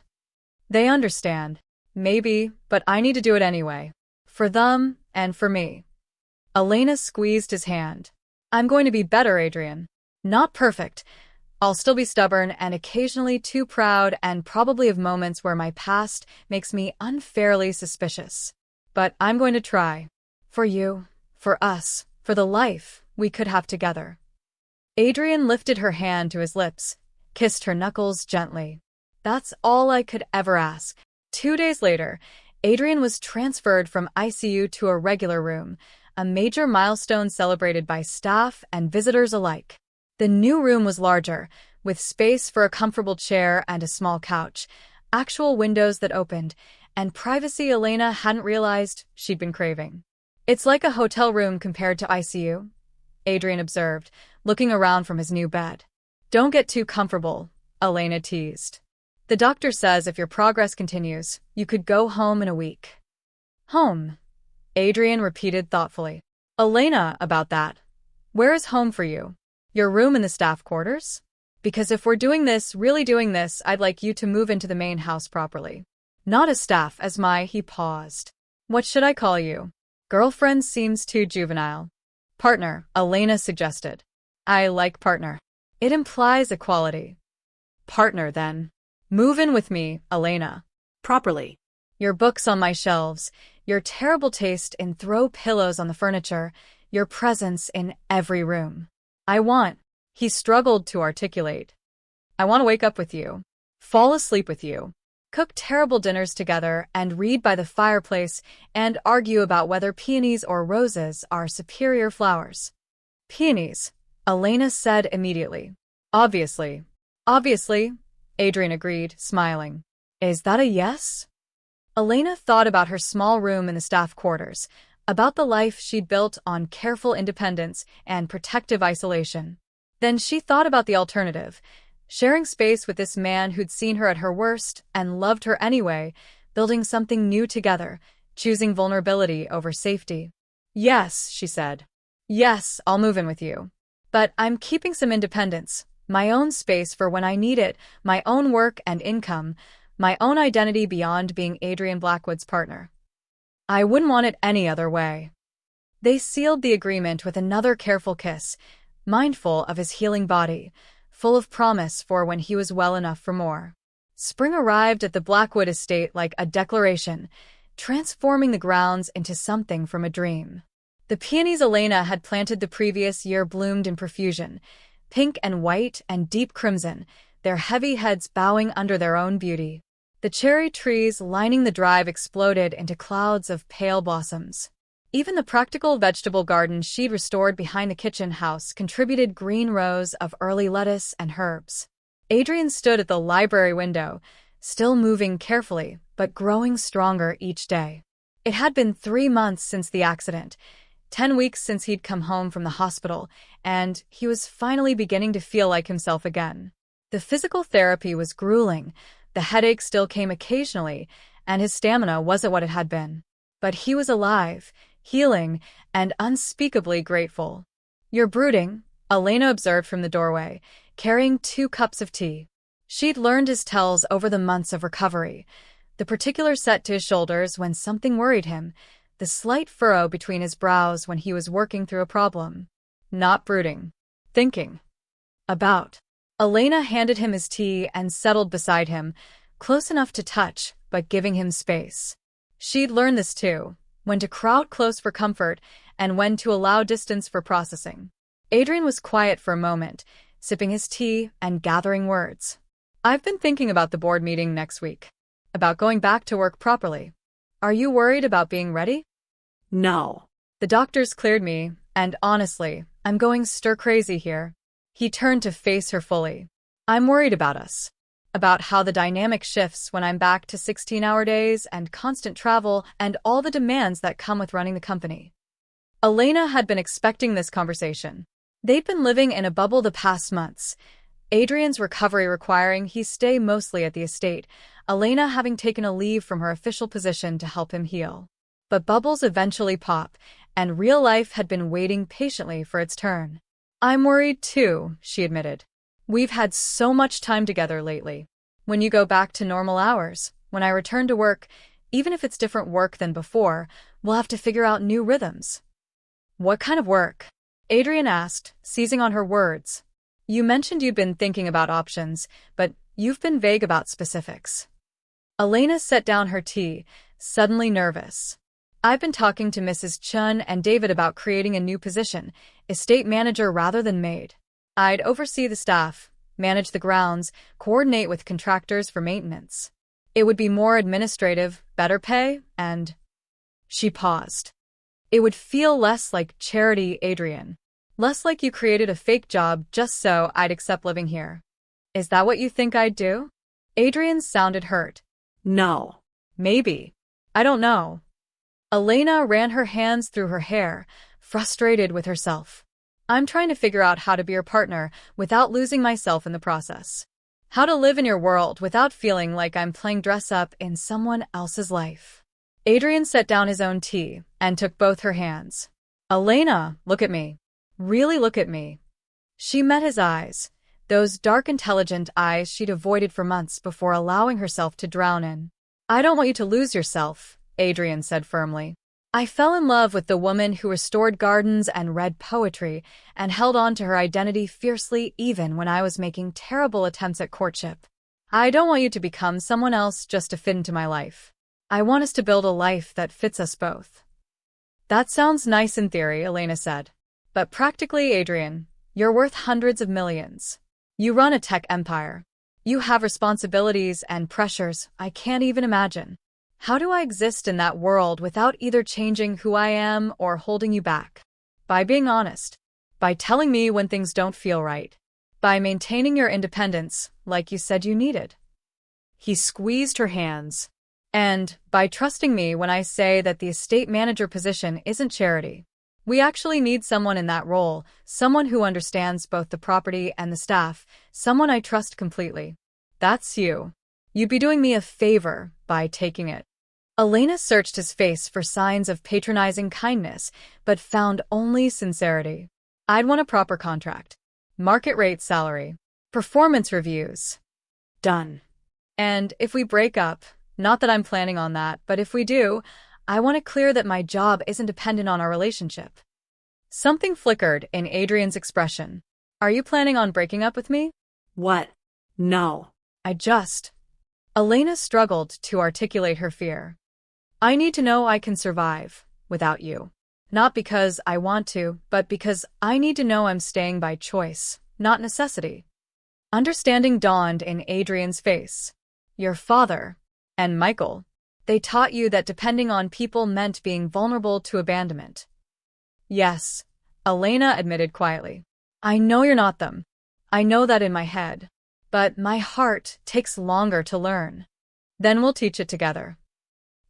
They understand. Maybe, but I need to do it anyway. For them, and for me." Elena squeezed his hand. "I'm going to be better, Adrian. Not perfect. I'll still be stubborn and occasionally too proud and probably have moments where my past makes me unfairly suspicious. But I'm going to try. For you, for us, for the life we could have together." Adrian lifted her hand to his lips, kissed her knuckles gently. "That's all I could ever ask." 2 days later, Adrian was transferred from ICU to a regular room, a major milestone celebrated by staff and visitors alike. The new room was larger, with space for a comfortable chair and a small couch, actual windows that opened, and privacy Elena hadn't realized she'd been craving. "It's like a hotel room compared to ICU," Adrian observed, looking around from his new bed. "Don't get too comfortable," Elena teased. "The doctor says if your progress continues, you could go home in a week." "Home?" Adrian repeated thoughtfully. "Elena, about that. Where is home for you? Your room in the staff quarters? Because if we're doing this, really doing this, I'd like you to move into the main house properly. Not as staff, as my..." He paused. "What should I call you? Girlfriend seems too juvenile." "Partner," Elena suggested. "I like partner. It implies equality." "Partner, then. Move in with me, Elena." Properly. "Your books on my shelves, your terrible taste in throw pillows on the furniture, your presence in every room. I want," he struggled to articulate. "I want to wake up with you, fall asleep with you, cook terrible dinners together and read by the fireplace and argue about whether peonies or roses are superior flowers." "Peonies," Elena said immediately. Obviously, Adrian agreed, smiling. "Is that a yes?" Elena thought about her small room in the staff quarters, about the life she'd built on careful independence and protective isolation. Then she thought about the alternative, sharing space with this man who'd seen her at her worst and loved her anyway, building something new together, choosing vulnerability over safety. "Yes," she said. "Yes, I'll move in with you. But I'm keeping some independence, my own space for when I need it, my own work and income, my own identity beyond being Adrian Blackwood's partner. I wouldn't want it any other way." They sealed the agreement with another careful kiss, mindful of his healing body, full of promise for when he was well enough for more. Spring arrived at the Blackwood estate like a declaration, transforming the grounds into something from a dream. The peonies Elena had planted the previous year bloomed in profusion, pink and white and deep crimson, their heavy heads bowing under their own beauty. The cherry trees lining the drive exploded into clouds of pale blossoms. Even the practical vegetable garden she'd restored behind the kitchen house contributed green rows of early lettuce and herbs. Adrian stood at the library window, still moving carefully, but growing stronger each day. It had been 3 months since the accident, 10 weeks since he'd come home from the hospital, and he was finally beginning to feel like himself again. The physical therapy was grueling, the headache still came occasionally, and his stamina wasn't what it had been. But he was alive, healing, and unspeakably grateful. "You're brooding," Elena observed from the doorway, carrying 2 cups of tea. She'd learned his tells over the months of recovery, the particular set to his shoulders when something worried him, the slight furrow between his brows when he was working through a problem. "Not brooding. Thinking. About." Elena handed him his tea and settled beside him, close enough to touch, but giving him space. She'd learned this too, when to crowd close for comfort and when to allow distance for processing. Adrian was quiet for a moment, sipping his tea and gathering words. "I've been thinking about the board meeting next week. About going back to work properly. Are you worried about being ready?" No. "The doctors cleared me, and honestly, I'm going stir-crazy here." He turned to face her fully. "I'm worried about us. About how the dynamic shifts when I'm back to 16-hour days and constant travel and all the demands that come with running the company." Elena had been expecting this conversation. They'd been living in a bubble the past months, Adrian's recovery requiring he stay mostly at the estate, Elena having taken a leave from her official position to help him heal. But bubbles eventually pop, and real life had been waiting patiently for its turn. "I'm worried too," she admitted. "We've had so much time together lately. When you go back to normal hours, when I return to work, even if it's different work than before, we'll have to figure out new rhythms." "What kind of work?" Adrian asked, seizing on her words. "You mentioned you'd been thinking about options, but you've been vague about specifics." Elena set down her tea, suddenly nervous. "I've been talking to Mrs. Chun and David about creating a new position, estate manager rather than maid. I'd oversee the staff, manage the grounds, coordinate with contractors for maintenance. It would be more administrative, better pay, and—" She paused. "It would feel less like charity, Adrian. Less like you created a fake job just so I'd accept living here. Is that what you think I'd do?" Adrian sounded hurt. No. "Maybe. I don't know." Elena ran her hands through her hair, frustrated with herself. "I'm trying to figure out how to be your partner without losing myself in the process. How to live in your world without feeling like I'm playing dress-up in someone else's life." Adrian set down his own tea and took both her hands. "Elena, look at me. Really look at me." She met his eyes, those dark, intelligent eyes she'd avoided for months before allowing herself to drown in. "I don't want you to lose yourself," Adrian said firmly. "I fell in love with the woman who restored gardens and read poetry and held on to her identity fiercely even when I was making terrible attempts at courtship. I don't want you to become someone else just to fit into my life. I want us to build a life that fits us both." "That sounds nice in theory," Elena said. "But practically, Adrian, you're worth hundreds of millions. You run a tech empire. You have responsibilities and pressures I can't even imagine. How do I exist in that world without either changing who I am or holding you back? By being honest. By telling me when things don't feel right. By maintaining your independence, like you said you needed." He squeezed her hands. And by trusting me when I say that the estate manager position isn't charity. We actually need someone in that role, someone who understands both the property and the staff, someone I trust completely. That's you. You'd be doing me a favor by taking it. Elena searched his face for signs of patronizing kindness, but found only sincerity. I'd want a proper contract. Market rate salary. Performance reviews. Done. And if we break up, not that I'm planning on that, but if we do, I want it clear that my job isn't dependent on our relationship. Something flickered in Adrian's expression. Are you planning on breaking up with me? What? No. Elena struggled to articulate her fear. I need to know I can survive without you. Not because I want to, but because I need to know I'm staying by choice, not necessity. Understanding dawned in Adrian's face. Your father and Michael, they taught you that depending on people meant being vulnerable to abandonment. Yes, Elena admitted quietly. I know you're not them. I know that in my head. But my heart takes longer to learn. Then we'll teach it together.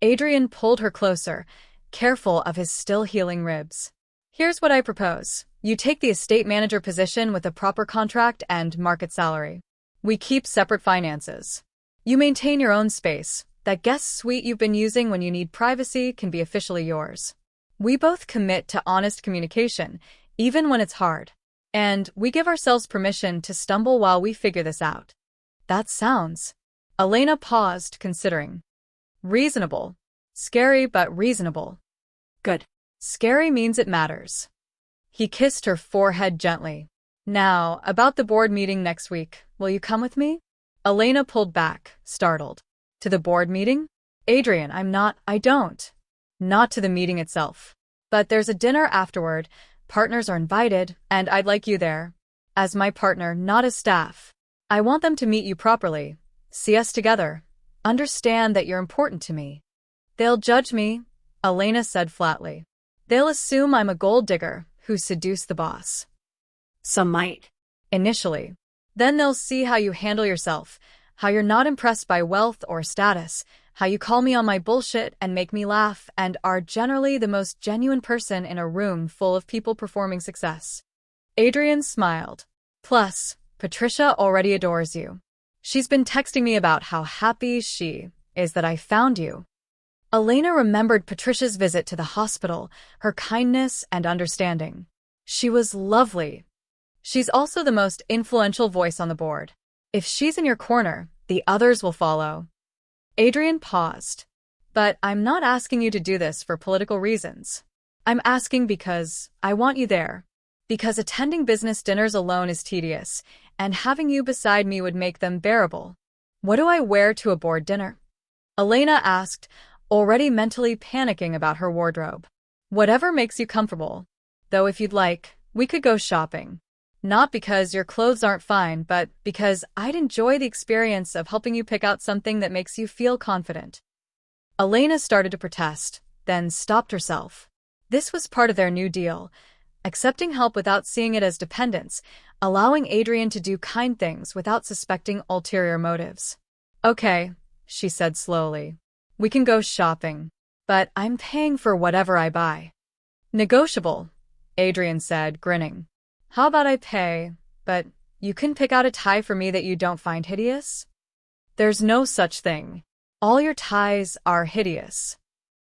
Adrian pulled her closer, careful of his still healing ribs. Here's what I propose. You take the estate manager position with a proper contract and market salary. We keep separate finances. You maintain your own space. That guest suite you've been using when you need privacy can be officially yours. We both commit to honest communication, even when it's hard. And we give ourselves permission to stumble while we figure this out. That sounds. Elena paused, considering. Reasonable. Scary, but reasonable. Good. Scary means it matters. He kissed her forehead gently. Now, about the board meeting next week. Will you come with me? Elena pulled back, startled. To the board meeting? Adrian, I don't. Not to the meeting itself. But there's a dinner afterward, partners are invited, and I'd like you there. As my partner, not as staff. I want them to meet you properly, see us together, understand that you're important to me. They'll judge me, Elena said flatly. They'll assume I'm a gold digger who seduced the boss. Some might. Initially. Then they'll see how you handle yourself, how you're not impressed by wealth or status, how you call me on my bullshit and make me laugh and are generally the most genuine person in a room full of people performing success. Adrian smiled. Plus, Patricia already adores you. She's been texting me about how happy she is that I found you. Elena remembered Patricia's visit to the hospital, her kindness and understanding. She was lovely. She's also the most influential voice on the board. If she's in your corner, the others will follow. Adrian paused. But I'm not asking you to do this for political reasons. I'm asking because I want you there. Because attending business dinners alone is tedious, and having you beside me would make them bearable. What do I wear to a board dinner? Elena asked, already mentally panicking about her wardrobe. Whatever makes you comfortable. Though if you'd like, we could go shopping. Not because your clothes aren't fine, but because I'd enjoy the experience of helping you pick out something that makes you feel confident. Elena started to protest, then stopped herself. This was part of their new deal, accepting help without seeing it as dependence, allowing Adrian to do kind things without suspecting ulterior motives. Okay, she said slowly. We can go shopping, but I'm paying for whatever I buy. Negotiable, Adrian said, grinning. How about I pay, but you can pick out a tie for me that you don't find hideous? There's no such thing. All your ties are hideous.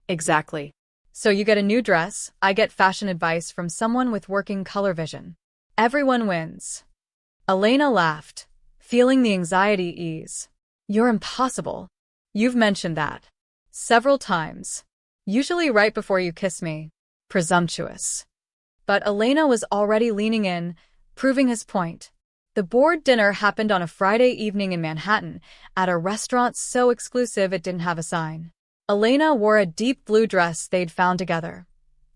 Exactly. So you get a new dress, I get fashion advice from someone with working color vision. Everyone wins. Elena laughed, feeling the anxiety ease. You're impossible. You've mentioned that. Several times. Usually right before you kiss me. Presumptuous. But Elena was already leaning in, proving his point. The board dinner happened on a Friday evening in Manhattan, at a restaurant so exclusive it didn't have a sign. Elena wore a deep blue dress they'd found together.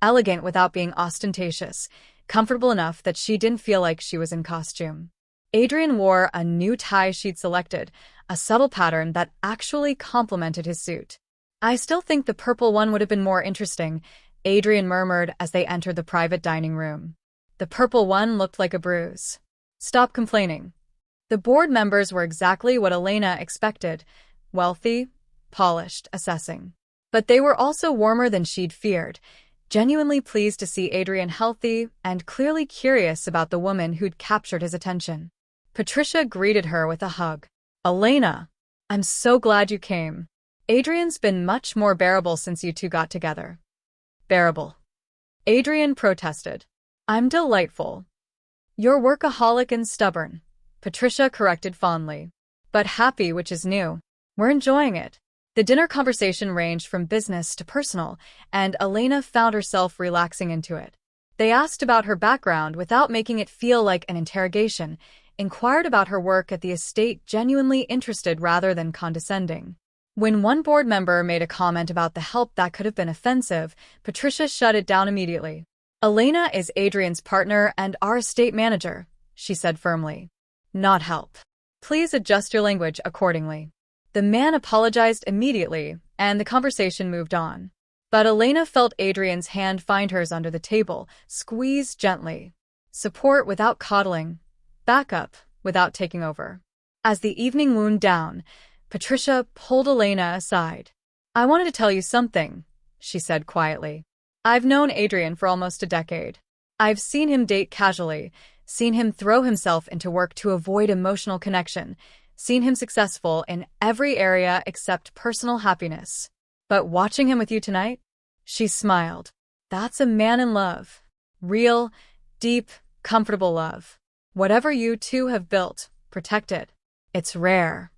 Elegant without being ostentatious, comfortable enough that she didn't feel like she was in costume. Adrian wore a new tie she'd selected, a subtle pattern that actually complemented his suit. I still think the purple one would have been more interesting, Adrian murmured as they entered the private dining room. The purple one looked like a bruise. Stop complaining. The board members were exactly what Elena expected. Wealthy, polished, assessing. But they were also warmer than she'd feared, genuinely pleased to see Adrian healthy and clearly curious about the woman who'd captured his attention. Patricia greeted her with a hug. "Elena, I'm so glad you came. Adrian's been much more bearable since you two got together." "Bearable?" Adrian protested. "I'm delightful." "You're workaholic and stubborn," Patricia corrected fondly. "But happy, which is new. We're enjoying it." The dinner conversation ranged from business to personal, and Elena found herself relaxing into it. They asked about her background without making it feel like an interrogation, inquired about her work at the estate genuinely interested rather than condescending. When one board member made a comment about the help that could have been offensive, Patricia shut it down immediately. "Elena is Adrian's partner and our estate manager," she said firmly. "Not help. Please adjust your language accordingly." The man apologized immediately, and the conversation moved on. But Elena felt Adrian's hand find hers under the table, squeeze gently. Support without coddling. Backup without taking over. As the evening wound down, Patricia pulled Elena aside. "I wanted to tell you something," she said quietly. "I've known Adrian for almost a decade. I've seen him date casually, seen him throw himself into work to avoid emotional connection, seen him successful in every area except personal happiness. But watching him with you tonight," she smiled, "that's a man in love. Real, deep, comfortable love. Whatever you two have built, protect it. It's rare."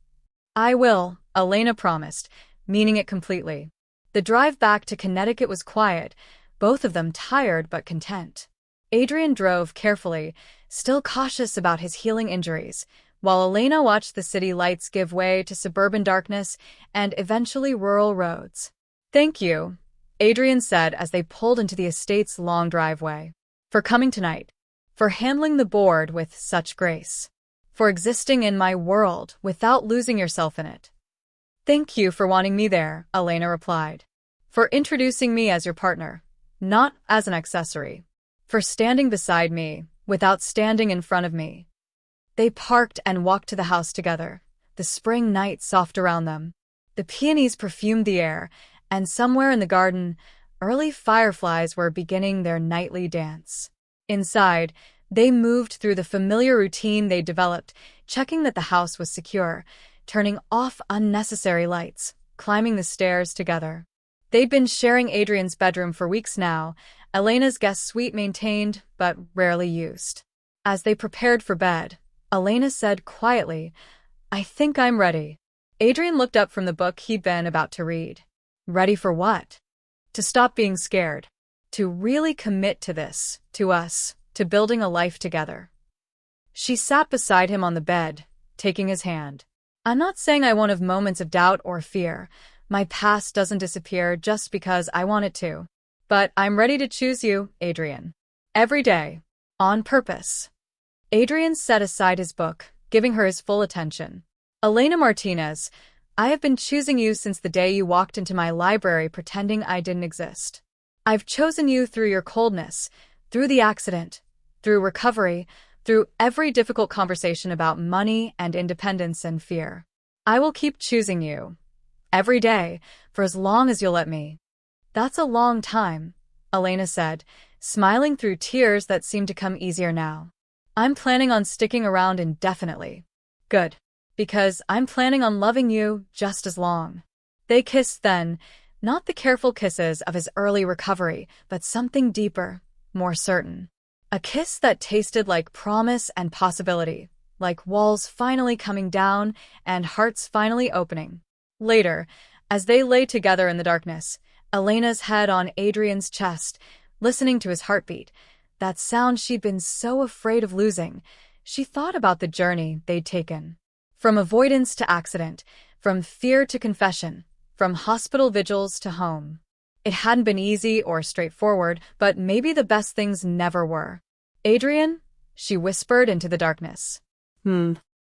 "I will," Elena promised, meaning it completely. The drive back to Connecticut was quiet, both of them tired but content. Adrian drove carefully, still cautious about his healing injuries, while Elena watched the city lights give way to suburban darkness and eventually rural roads. "Thank you," Adrian said as they pulled into the estate's long driveway. "For coming tonight. For handling the board with such grace. For existing in my world without losing yourself in it." "Thank you for wanting me there," Elena replied. "For introducing me as your partner, not as an accessory. For standing beside me without standing in front of me." They parked and walked to the house together, the spring night soft around them. The peonies perfumed the air, and somewhere in the garden, early fireflies were beginning their nightly dance. Inside, they moved through the familiar routine they developed, checking that the house was secure, turning off unnecessary lights, climbing the stairs together. They'd been sharing Adrian's bedroom for weeks now, Elena's guest suite maintained but rarely used. As they prepared for bed, Elena said quietly, "I think I'm ready." Adrian looked up from the book he'd been about to read. "Ready for what?" "To stop being scared. To really commit to this, to us, to building a life together." She sat beside him on the bed, taking his hand. "I'm not saying I won't have moments of doubt or fear. My past doesn't disappear just because I want it to. But I'm ready to choose you, Adrian. Every day. On purpose." Adrian set aside his book, giving her his full attention. "Elena Martinez, I have been choosing you since the day you walked into my library pretending I didn't exist. I've chosen you through your coldness, through the accident, through recovery, through every difficult conversation about money and independence and fear. I will keep choosing you. Every day, for as long as you'll let me." "That's a long time," Elena said, smiling through tears that seemed to come easier now. "I'm planning on sticking around indefinitely." "Good. Because I'm planning on loving you just as long." They kissed then, not the careful kisses of his early recovery, but something deeper, more certain. A kiss that tasted like promise and possibility, like walls finally coming down and hearts finally opening. Later, as they lay together in the darkness, Elena's head on Adrian's chest, listening to his heartbeat, that sound she'd been so afraid of losing, she thought about the journey they'd taken. From avoidance to accident, from fear to confession, from hospital vigils to home. It hadn't been easy or straightforward, but maybe the best things never were. "Adrian," she whispered into the darkness.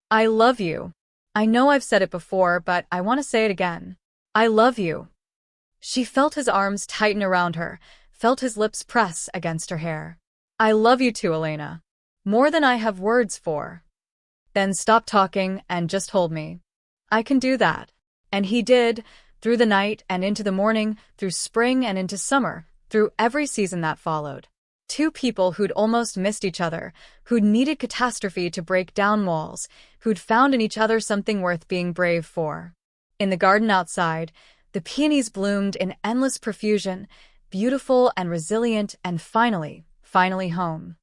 "I love you. I know I've said it before, but I want to say it again. I love you." She felt his arms tighten around her, felt his lips press against her hair. "I love you too, Elena. More than I have words for." "Then stop talking and just hold me." "I can do that." And he did, through the night and into the morning, through spring and into summer, through every season that followed. Two people who'd almost missed each other, who'd needed catastrophe to break down walls, who'd found in each other something worth being brave for. In the garden outside, the peonies bloomed in endless profusion, beautiful and resilient and finally home.